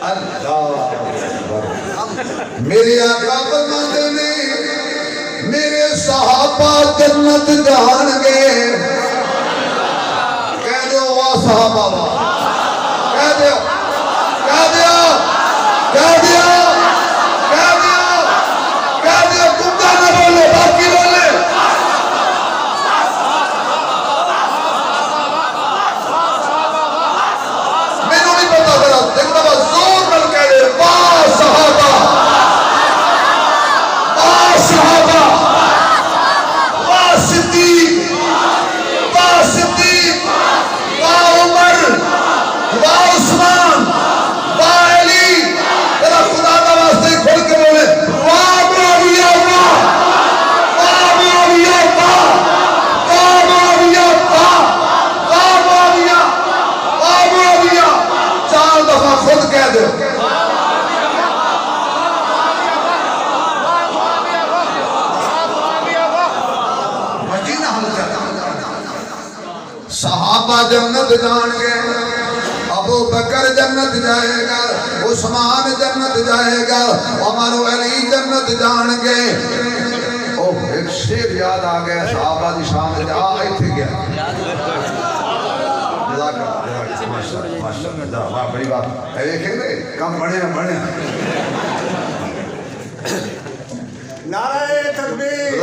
[SPEAKER 1] اللہ میرے آقا فرماتے نے میرے صحابہ جنت جان گے کہہ دو واہ صحابہ کہہ دو کہہ دو کہہ دو کہہ دو کہہ دو تم کا نہ بولو باقی بولے صحابہ جنت جان گے ابو بکر جنت جائے گا عثمان جنت جائے گا عمر و علی جنت جان گے اوہ ایک شیر یاد آ گیا صحابہ دی شان جا آئی تھی گیا ماشاءاللہ بڑی بات ہے دیکھیں گے کم بڑھے
[SPEAKER 3] نعرہ تکبیر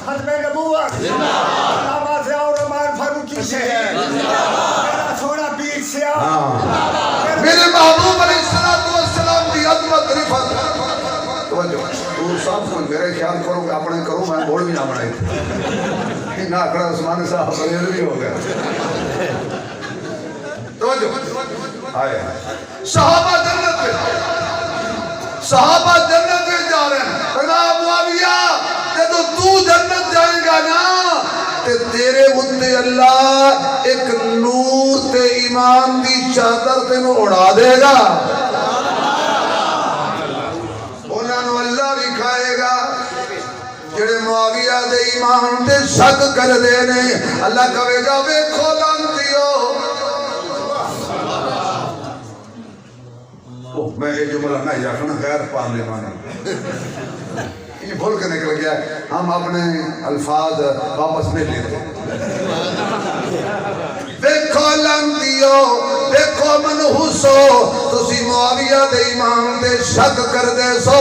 [SPEAKER 3] ختم نبوت علامہ ضیاء الرحمن فاروقی سے میرا چھوڑا پیر سیاہ
[SPEAKER 1] میرے محبوب علیہ السلام کی عظمت رفت توجہ تو سب کو میرے خیال کرو کہ اپنے کروں میں بوڑ بھی نہ بڑھائی نہ اکڑا عثمان صاحب بریلوی ہو گیا توجہ آئے صحابہ جنت میں جا رہے ہیں. فرمایا معاویہ جب تو جنت جائے گا نا تے تیرے اتنے اللہ ایک نور تے ایمان دی چادر تینوں اڑا دے گا. انہوں اللہ بھی کھائے گا جڑے معاویہ دے ایمان تے شک کر دے نے. اللہ کہے گا ویکھو لعنتیو. میں یہ جملہ نہیں رکھنا غیر پارلیمانی یہ بھول کے نکل گیا. ہم اپنے الفاظ واپس نہیں لیتے. دیکھو لعنتیو دیکھو منحوسو تسی معاویہ دے ایمان دے شک کر دے سو.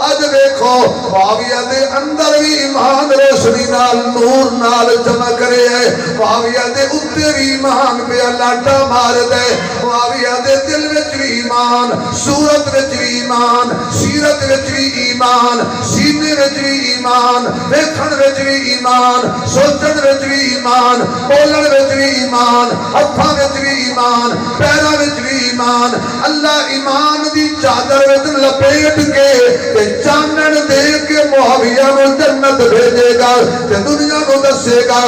[SPEAKER 1] اج دیکھو معاویہ دے اندر بھی ایمان روشنی نال نور نال چمک رہے ہے. معاویہ دے اتنے بھی ایمان پہ لاٹا مار دے. معاویہ دے دل وچ بھی ایمان, صورت وچ بھی ایمان, سیرت وچ بھی ایمان, سینے وچ بھی ایمان, ویکھن وچ بھی ایمان, سوچن وچ بھی ایمان, بولن وچ بھی ایمان, ہتھاں وچ بھی ایمان, پیراں وچ بھی ایمان. اللہ ایمان دی چادر وچ لپیٹ کے تے چانن دے کے معاویہ نو جنت بھیجے گا تے دنیا نو دسے گا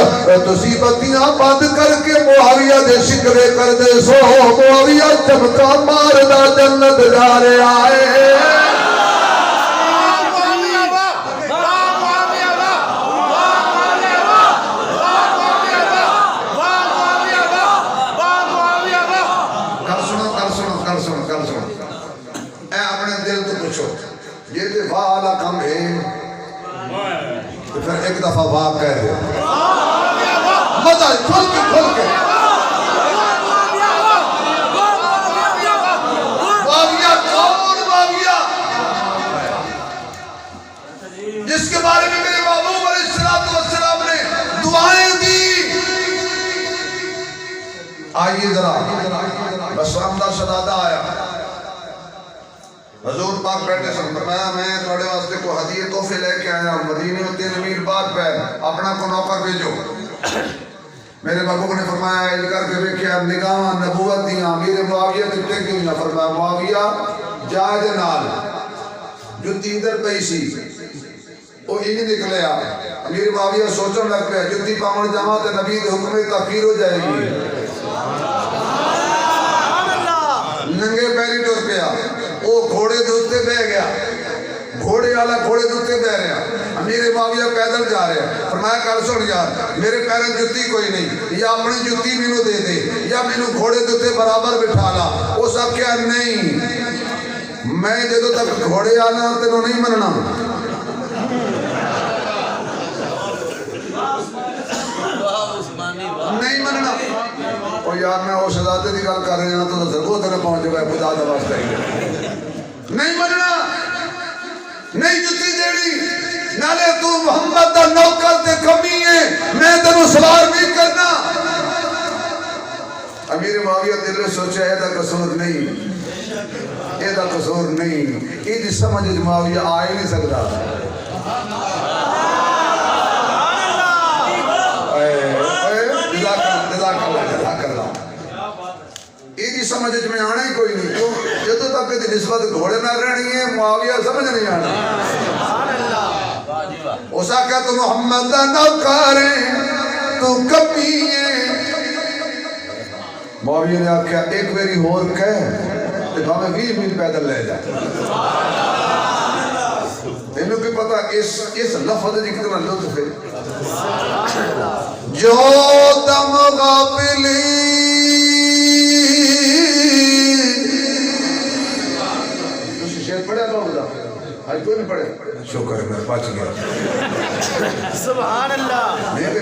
[SPEAKER 1] تسی بتیاں بند کر کے معاویہ دے شکوے کر دے سو. معاویہ چمکا ماردا جنت جا رہا ہے. یہ تو واہ والا کام ہے تو پھر ایک دفعہ واہ کہہ دے مزہ کھل کے معاویہ کون معاویہ جس کے بارے میں میرے محبوب علیہ السلام نے دعائیں دی. آئیے ذرا بس رمضان شدادہ آیا. حضور پاک بیٹھے سن فرمایا میں تھوڑے واسطے کو ہدیے تحفے لے کے آیا ہوں. مدینے میں 3 میل بعد پہ اپنا کو نوکر بھیجو. میرے محبوب نے فرمایا یہ کر کے دیکھیا نگاہ نبوت دیاں. امیر معاویہ کتے کیوں نہ فرمایا معاویہ جائے دے نال جتی ادھر پئی سی وہ ہی نکلیا. امیر معاویہ سوچن لگ پیا جتی پاون جاواں تے نبی دے حکم تاخیر ہو جائے گی. ننگے پیری ٹر پیا. وہ گھوڑے دوتے بہ گیا. گھوڑے والا گھوڑے دوتے بہ رہا. امیر معاویہ پیدل جا رہا. فرمایا کل سن یار میرے پیریں جتی کوئی نہیں یا اپنی جتی مینوں دے دے یا مینوں گھوڑے دوتے برابر بٹھا لا. وہ سب کہا نہیں میں جدو تک گھوڑے آنا تینوں نہیں مننا. نہیں مننا. اور یار میں وہ شہزادے کی گل کر رہا تو ضرور تیرے پہنچ گیا خدا دا واسطہ ہی نہیں مننا نہیں جتی دیڑی نالے تو محمد دا نوکر تے کمی ہے میں تینوں سوار نہیں کرنا. امیر معاویہ دل میں سوچا یہ دا قصور نہیں یہ دا قصور نہیں. یہ دی سمجھ معاویہ آ ہی نہیں سکتا. یہ سمجھ میں آنا ہی کوئی نہیں. کیوں جدو تک دی نسبت گھوڑے نہ رہنی ہے معاویہ سمجھ نہیں آنا. اس آقا تو محمد دا نوکر ہے تو کمی ہے. معاویہ نے آکھا ایک ویری ہور کہہ تو ہمیں 20 میل پیدل لے جا. انہوں کی پتا اس لفظ جی کتنا لطف ہے. جو دم غافلی پڑھا بہت آج کوئی نہیں پڑھے شکر ہے میں بچ گیا.
[SPEAKER 3] سبحان اللہ.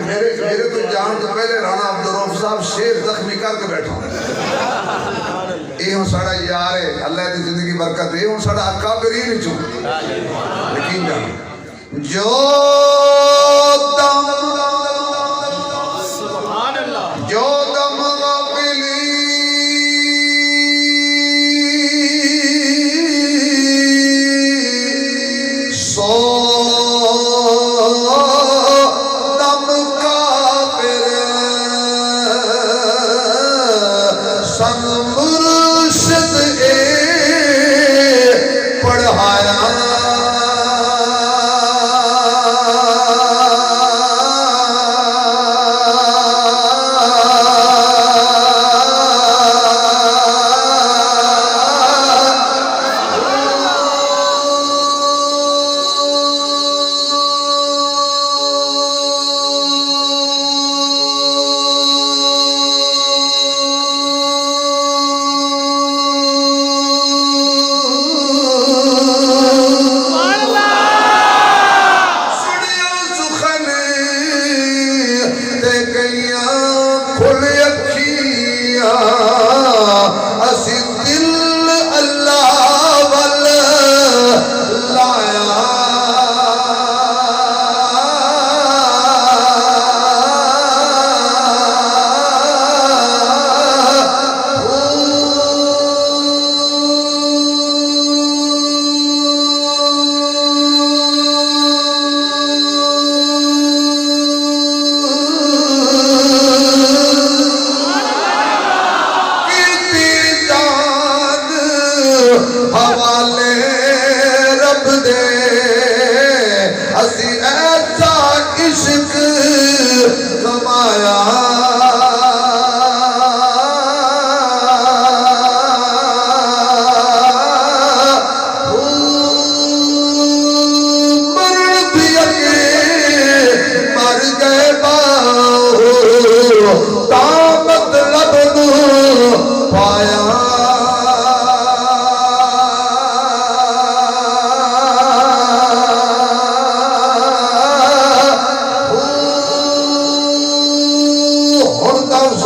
[SPEAKER 1] میرے تو جان تو پہلے رانا عبدالرؤف صاحب شیر زخمی کر کے بیٹھا یہ ہوں ساڑا یار ہے اللہ کی زندگی برکت ہے. ہوں ساڑا اکابرین چوں یقین جان جو دم
[SPEAKER 3] سبحان اللہ
[SPEAKER 1] جو دم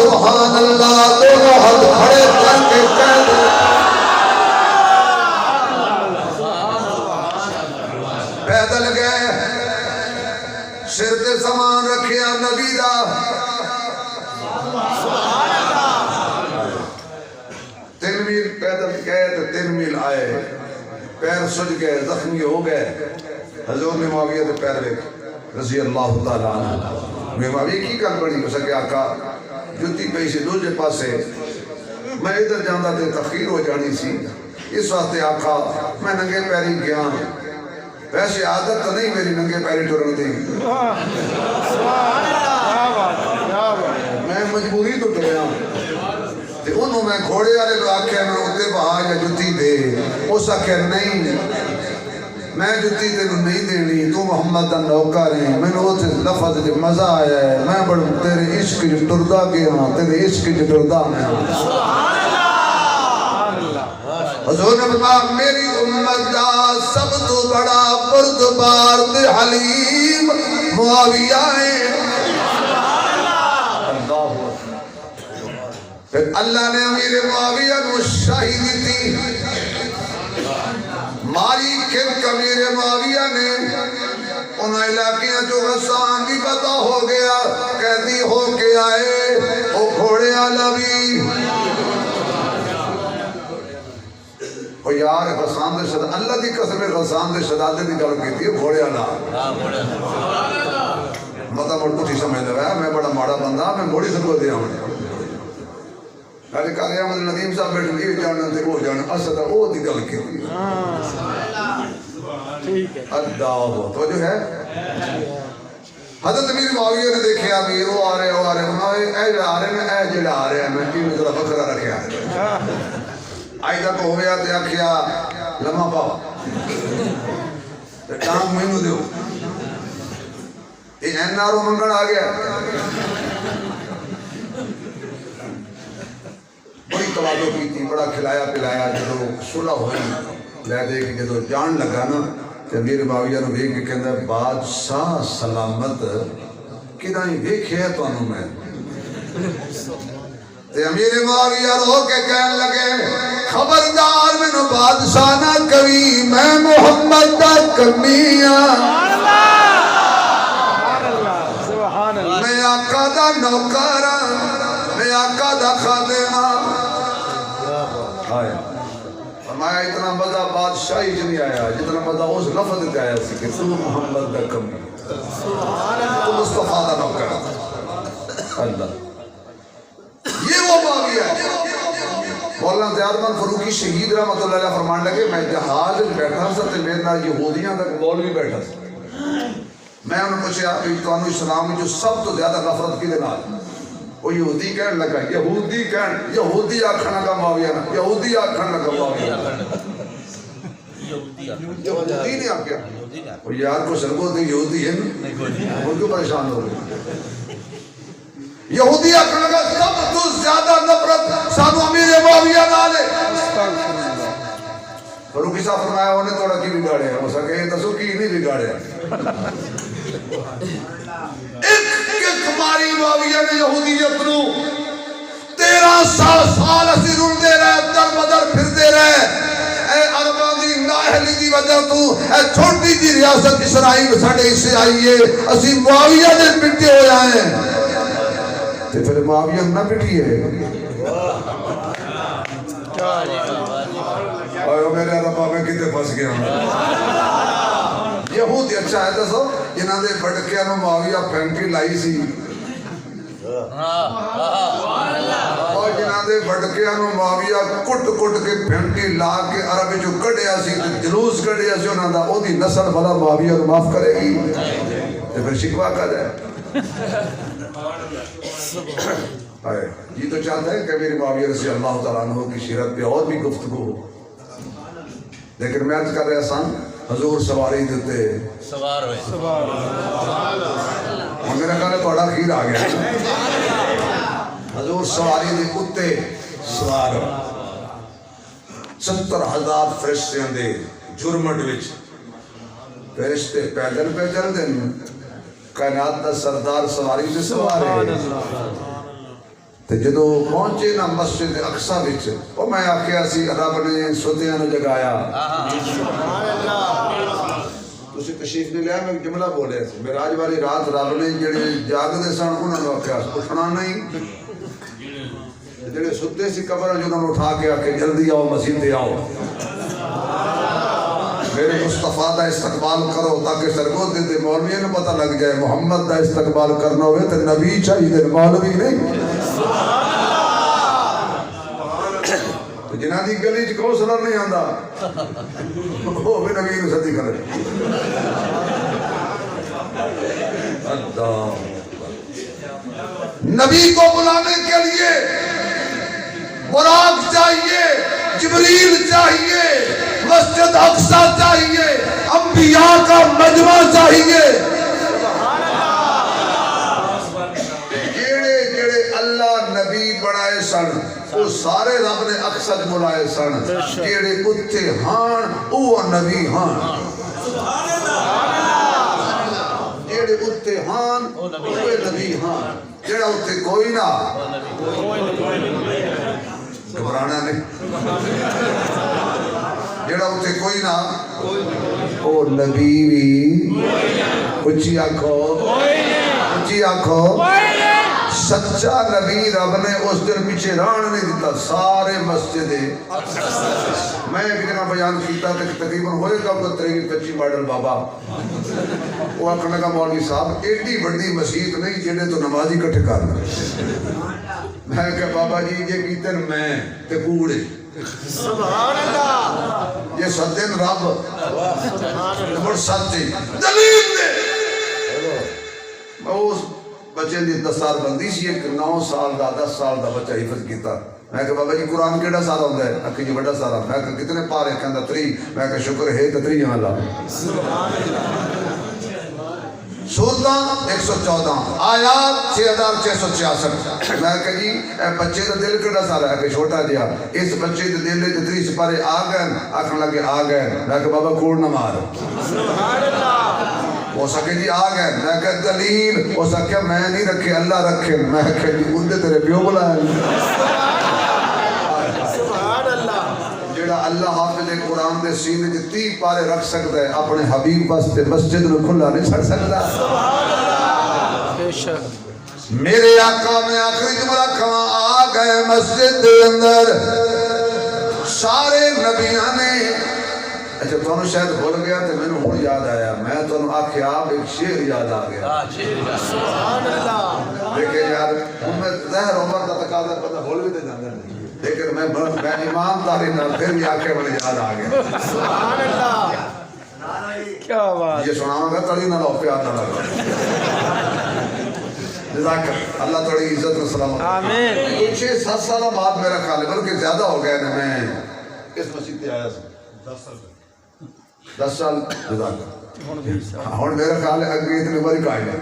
[SPEAKER 1] سبحان اللہ دونوں ہاتھ کھڑے کر کے کہہ دو پیدل گئے سر تے سامان رکھیا نبی دا 3 میل پیدل گئے تو 3 میل آئے پیر سج گئے زخمی ہو گئے حضور نے معاویہ دے پیر ویکھ رضی اللہ تعالیٰ عنہ میں معاویہ کی کر بڑی ہو سکے آقا جوتی پئی سے دوجے پاسے میں ادھر جاندہ تے تخیر ہو جانی سی اس وقت آقا میں ننگے پیری گیا ویسے عادت تو نہیں میری ننگے پیری ٹرن دی میں مجبوری تو ٹریا تے انہوں میں گھوڑے والے لوگ آکھے میں اتے بہا یا جتی دے اس آکھے نہیں میں جتی تے نہیں دینی تو محمد دا نوکر ہے میں نے وہ لفظ دے مزہ آیا ہے میں بڑھ تیرے عشق جو ٹردہ گیا تیرے عشق جو ٹردہ میں حضور نے فرمایا میری امت دا سب تو بڑا بردبار تے حلیم معاویہ ہے پھر اللہ نے امیر معاویہ کو شاہدی تھی ماری کھنک امیر معاویہ نے ان علاقیاں جو غسان بھی پتا ہو گیا قیدی ہو کے آئے او گھوڑے علوی او یار غسان دے شداد اللہ دی قسم غسان دے شدادے دی گل کی تھی گھوڑے علا مطلب اور کچھ ہی سمجھ لگا میں بڑا ماڑا بندہ میں موڑی سن کو دیا ہوں قاضی احمد ندیم صاحب بیٹھے یہ جاننا تھے وہ جاننا اسد وہ دی گل کی تھی اداو تو جو ہے حضرت امیر معاویہ نے دیکھے ابھی وہ آ رہے اے جڑا آ رہے ہیں اے جڑا آ رہے ہیں میں کی مجھے بکرہ رکھے آ رہے آئی تک ہو گیا تے آکھیا لمحہ پاؤ ٹانگ مہینو دیو یہ این آرو منگن آ گیا بڑی توادو کی تھی بڑا کھلایا پلایا جدو صلح ہوئی لے دے کہ جدو جان لگا نا تے امیر معاویہ نے دیکھ کے کہندا بادشاہ سلامت کداں ہی دیکھے تو انہوں میں تے امیر معاویہ رو کے کہن لگے خبردار میں نو بادشاہ نہ کبھی میں محمد دا کمیاں میں آقا دا نوکرا میں آقا دا خادمہ فرمایا اتنا مزہ بادشاہی جو نہیں آیا جتنا مزہ اس لفظ تے آیا سی کہ تو محمد دا کمی تو مصطفیٰ دا نوکر اللہ یہ وہ معاویہ ہے مولانا زیادمان فروقی شہید رحمت اللہ علیہ فرمان لگے میں جہاز بیٹھا سا تے میرے نال یہودیاں تک مولوی بیٹھا سا میں انہوں نے پوچھا تو انہوں اسلام میں جو سب تو زیادہ نفرت کی دے نال وہ یہودی کہنے لگا یہودی آکھنا کا معاویہ نا یہودی آکھنا کا معاویہ یہودی نہیں آکھیا وہ یار کو سرگو دے یہودی ہے وہ کیوں پریشان ہو رہے یہودی آکھنا کا سب تو زیادہ نفرت سانو امیر معاویہ نالے فروقی صاحب فرمایا انہیں توڑا کی بگاڑے ہیں وہ سکے تسو کی نہیں بگاڑے ہیں ایک ماری معاویہ نے یہودیت نو 13 سال اسی رول دے رہے در بدر پھر دے رہے اے عربان دی ناہلی دی وجہ تو اے چھوٹی جی ریاست اسرائیل ساڑھے اسے آئیے اسی معاویہ نے پٹے ہو جائیں تو پھر معاویہ نہ پٹی ہے اور میرے ربا میں کتے پھنس گیا یہودی اچھا ہے تو جنہاں دے بڑکیاں نو معاویہ پھینٹی لائی سی اور جنہاں دے بڑکیاں نو معاویہ کٹ کے پھینٹی لا کے عربی جو کڑیا سی جلوس کڑیا سی انہاں دا او دی نسل بھلا معاویہ نو معاف کرے گی تو پھر شکوا کا جائے یہ تو چاہتا ہے کہ میری معاویہ رضی اللہ تعالیٰ عنہ کی سیرت پہ اور بھی گفتگو ہو لیکن میں عرض کر رہا سان حضور سواری دیتے
[SPEAKER 2] سوار ہوئے
[SPEAKER 1] اور میرا کہنا توڑا خیر آ گیا حضور سواری دے کتے سوار 70,000 فرشتے دے جرمٹ وچ فرشتے پیدل دن کائنات دا سردار سواری دے سوار ہے تے جدو پہنچے نا مسجد اقصا وچ او میں آکھیا سی رب نے سوتیاں نو جگایا تسی تشریف نہیں لیا میں ایک جملہ بولیا سی معراج والی رات رب نے جڑے جاگدے سن انہاں نو آکھیا اٹھنا نہیں جڑے ستے سی قبر جو انہاں نو اٹھا کے آکھے جلدی آؤ مسجد تے آؤ میرے مصطفیٰ دا استقبال کرو تاکہ سرگودے دے مولویوں کو پتہ لگ جائے محمد دا استقبال کرنا ہوئے تو نبی چاہیے مولوی نہیں جنہ دی گلی چ کونسلر نہیں آندا وہ بھی نبی نو سدی کرے نبی کو بلانے کے لیے براق چاہیے جبریل چاہیے مسجد اقصا چاہیے انبیاء کا مجمع چاہیے جڑے جڑے اللہ نبی بنائے سن وہ سارے رب نے اقصا بلائے سن جڑے اتھے ہان وہ نبی ہان جڑے اتھے ہان وہ نبی ہان جڑا اتھے کوئی نہ گھبرانا نہیں جڑا اتھے کوئی نہ وہ نبی بھی اچھی آنکھو سچا نبی رب نے اس دن پیچھے ران نہیں دیتا سارے مسجد میں ایک جگہ بیان کیتا تقریباً ہوئے گا 23-25 ماڈل بابا وہ آکھنے کا مولوی صاحب ایڈی بڑی مسجد نہیں جڑے تو نمازی کٹھے کرنا میں کہ بابا جی یہ کیتے میں تے کوڑے
[SPEAKER 3] سبحان اللہ
[SPEAKER 1] یہ سدن رب بڑ سچی دلیل دے اس بچے دی 10 سال بندی سی ایک 9 سال دا 10 سال دا بچہ حفظ کیتا میں کہ بابا جی قرآن کیڑا سارا ہوندا ہے اکھی جی بڑا سارا میں کہ کتنے پارے کہندا 3 میں کہ شکر ہے تے 3 اللہ سبحان اللہ سورتاں 114 آیات 6666 میں کہ جی اے بچے دا دل کیڑا سارا ہے کہ چھوٹا جہا اس بچے دے دل تے 30 سپارے آ گئے آکھن لگے آ گئے میں کہ بابا کوڑ نہ مار سبحان اللہ وہ سکے جی آ گئے میں کہ دلیل وہ سکے میں نہیں رکھے اللہ رکھے میں کہ جی اندے تیرے پیو بلائے سبحان اللہ جڑا اللہ حافظ قرآن دے سینے دے 30 پارے رکھ سکتا ہے اپنے حبیب واسطے مسجد میں کھلا نہیں چھڑ سکتا سبحان اللہ بے شک میرے آقا میں آخری جملہ کہاں آ گئے مسجد دے اندر سارے نبیاں نے اچھا تو شاید بھول گیا تو میں نے ہوں یاد آیا میں تو آکھیا ایک شعر یاد آ گیا سبحان اللہ دیکھیں یار میں ظاہر عمر دا تقاضا پتہ بھول بھی تے جاندے نہیں لیکن میں ایمانداری نال پھر بھی آکھے مجھے یاد آ گیا سبحان اللہ
[SPEAKER 2] کیا بات
[SPEAKER 1] یہ سناؤں گا تڑی نہ لو پیار نہ لگا جزاک اللہ تھوڑی عزت و سلامت
[SPEAKER 2] آمین
[SPEAKER 1] 6-7 سال بعد میرا خیال ہے بلکہ زیادہ ہو گیا نا میں اس مسجد تے آیا سا 10 سال جزاک ہوں میرا خیال ہے اگے اتنے باری قائم ہے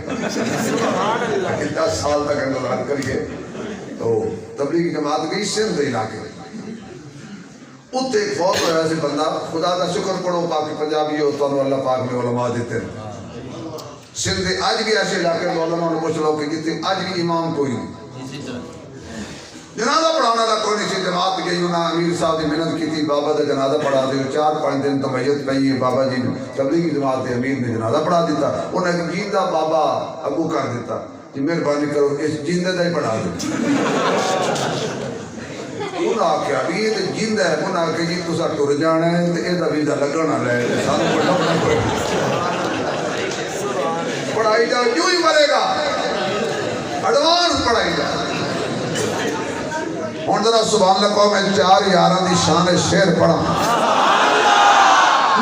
[SPEAKER 1] 10 سال تک انتظار کریے تو تبلیغی جماعت گئی سندھ علاقے اتنے ایک فوت ہوا سی بندہ خدا کا شکر پڑھو پاک پنجابی ہو تو اللہ پاک نے علماء دیتے ہیں سندھ آج بھی ایسے علاقے میں علماء نے پوچھ لو کہ جتنے آج بھی امام کوئی نہیں جنازہ پڑھانا دا کوئی نہیں سی جماعت گئی انہاں امیر صاحب دی محنت کی تھی بابا دا جنازہ پڑھا دے 4-5 دن تو میت پئی ہے بابا جی تبلیغی جماعت امیر نے جنازہ پڑھا دیتا انہیں ایک جیندہ بابا ابو کر دیتا کہ مہربانی کرو اس جیندے دا ہی پڑھا دے انہاں آکھیا بھی یہ تو جیندہ ہے انہاں آکھیا جی تسا ٹر جانا ہے تو یہ دا ویزا لگنا لے سانو کوئی لبنا کوئی پڑھائی جا یوں ہی مرے گا ایڈوانس پڑھائی جا ہوں ذرا سبحان اللہ کو میں 4 یاراں دی شان شعر پڑھا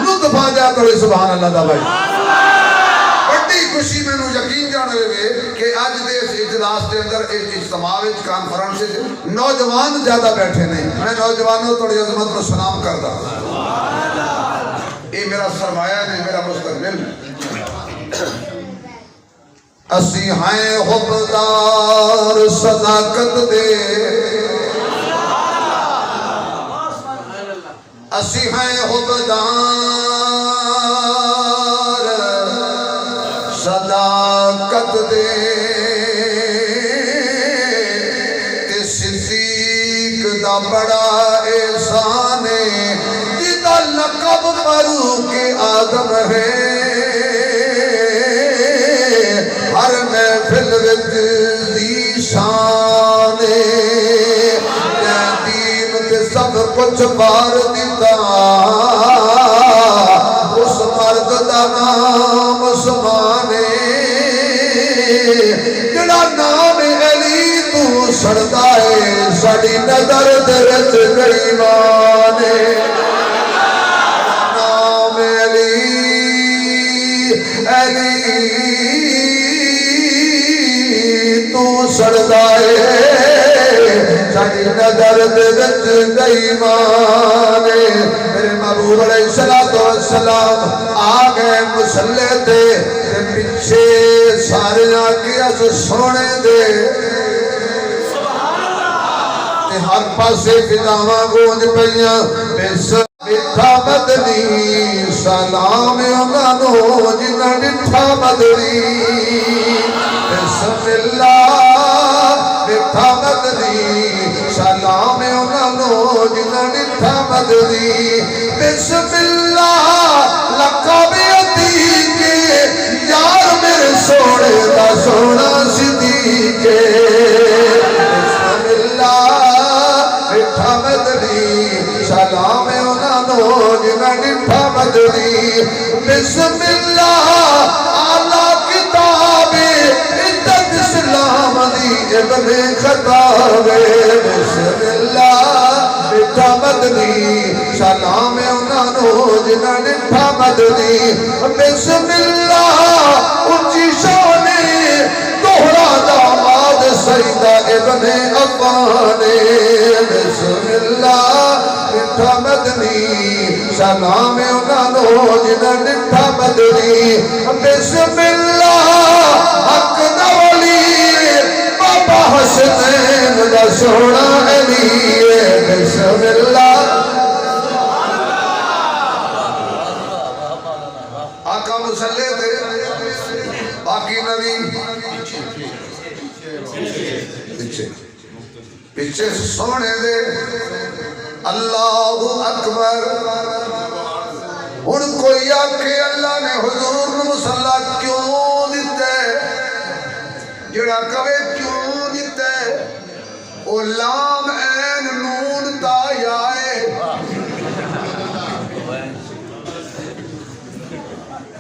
[SPEAKER 1] لطف آ جا تو سبحان اللہ دا بھائی بڑی خوشی میں نو یقین جانے ہوئے کہ آج دے اس اجلاس کے اندر اس اجتماع کانفرنس نوجوان زیادہ بیٹھے نہیں میں نوجوانوں تھوڑی عظمت کو سلام کردا یہ میرا سرمایہ نہیں میرا مستقبل اسی ہیں حبدار صداقت دے اسی ہیں حبدار صداقت دے تے دا بڑا احسان ہے جدا لقب فاروق اعظم ہے ہر محفل وچ دی شان ہے دین تے سب کچھ بار دیتا اس مرد دا نام عثمان جڑا نام علی تو سڑدا ہے ساڈی نظر دے وچ غریبان نام علی علی تو سڑدا ہے ساڈی نظر دے وچ غریبان میرے محبوب علیہ الصلوۃ والسلام آ گئے مصلی تے پیچھے سارے آکے اس سونے دے تے ہر پاسے فضاواں گونج پئیاں بیٹھا مدنی سلام انہاں نوں جنہاں ڈٹھا مدنی بسم اللہ بیٹھا مدنی سلام انہاں نوں جنہاں ڈٹھا مدنی بسم اللہ لقب عتیق یار میرے سونے دا سونا صدیق بسم اللہ بیٹھا مدنی سلام انہاں نوں جنہاں ڈٹھا مدنی بسم اللہ اعلیٰ کتاب عزت اسلام دی ابن خطاب بسم اللہ بیٹھا مدنی سلام انہاں نوں جنہاں ڈٹھا مدنی بسم اللہ اونچی شان دوہرا داماد سیدہ ابن عفان بسم اللہ ڈٹھا مدنی سلام انہاں نوں جنہاں ڈٹھا مدنی بسم اللہ حق دا ولی بابا حسنین دا سونا علی بسم اللہ آقا مصلی تے باقی نبی پیچھے سونے دے اللہ اکبر ہن کوئی آکھے اللہ نے حضور نوں مصلی کیوں دتا جڑا کہے کیوں دتا او لام عین نون تا یا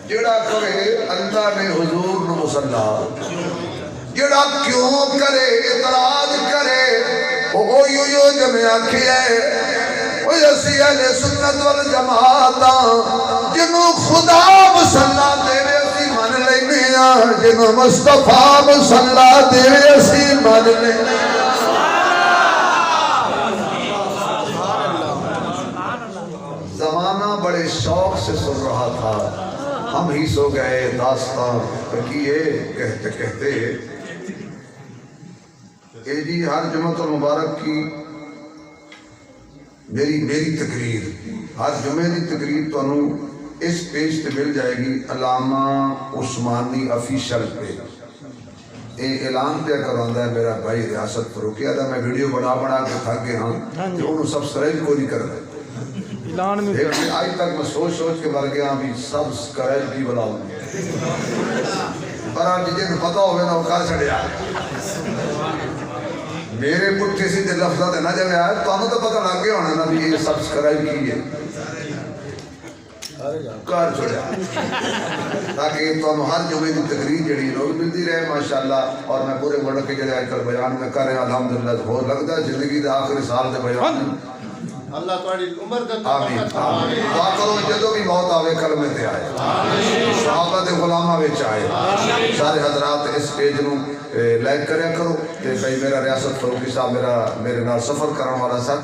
[SPEAKER 1] جڑا کہے اللہ نے حضور نوں مصلی جڑا کیوں کرے اعتراض کرے او یو جمع آکھیا او اسی اہل سنت والجماعت جنوں خدا مصلی دے اسی من لینے جنوں مصطفیٰ مصلی دے اسی من لینے زمانہ بڑے شوق سے سن رہا تھا ہم ہی سو گئے داستان کیے کہتے کہتے اے جی ہر جمعہ المبارک کی میری تقریر ہر جمعے کی تقریر تو اس پیج پہ مل جائے گی علامہ عثمانی آفیشل پہ یہ اعلان پہ کروانا ہے میرا بھائی ریاست فروخی دا میں ویڈیو بنا کے تھک گیا ہاں کہ انہوں سبسکرائب کو نہیں کرنا لیکن آج تک میں سوچ کے مر گیا بھی سبسکرائب بھی بناؤں پر آپ جن پتہ ہوئے نا وہ کہا چھڑیا میرے پٹھے سیدھے لفظات نہ جب آئے تو ہمیں تو پتہ لگ گیا ہونا نا بھی یہ سبسکرائب کیے کار چھوڑیا تاکہ تو ہم ہر جمعے کی تقریر جڑی لوگ ملتی رہے ماشاءاللہ اور میں پورے ورلڈ کے جڑے آج کل بیان میں کر رہے ہیں الحمدللہ ہو لگتا ہے زندگی دے آخری سال دے بیان
[SPEAKER 4] اللہ تواڈی عمر دے
[SPEAKER 1] آمین آمین دعا کرو جدو بھی موت آوے کلمے تے آئے صحابہ دے غلامہ وچ آئے سارے حضرات اس پیج نو لائک کریا کرو کہ بھائی میرا ریاست فروخی صاحب میرے نال سفر کرن والا ساتھ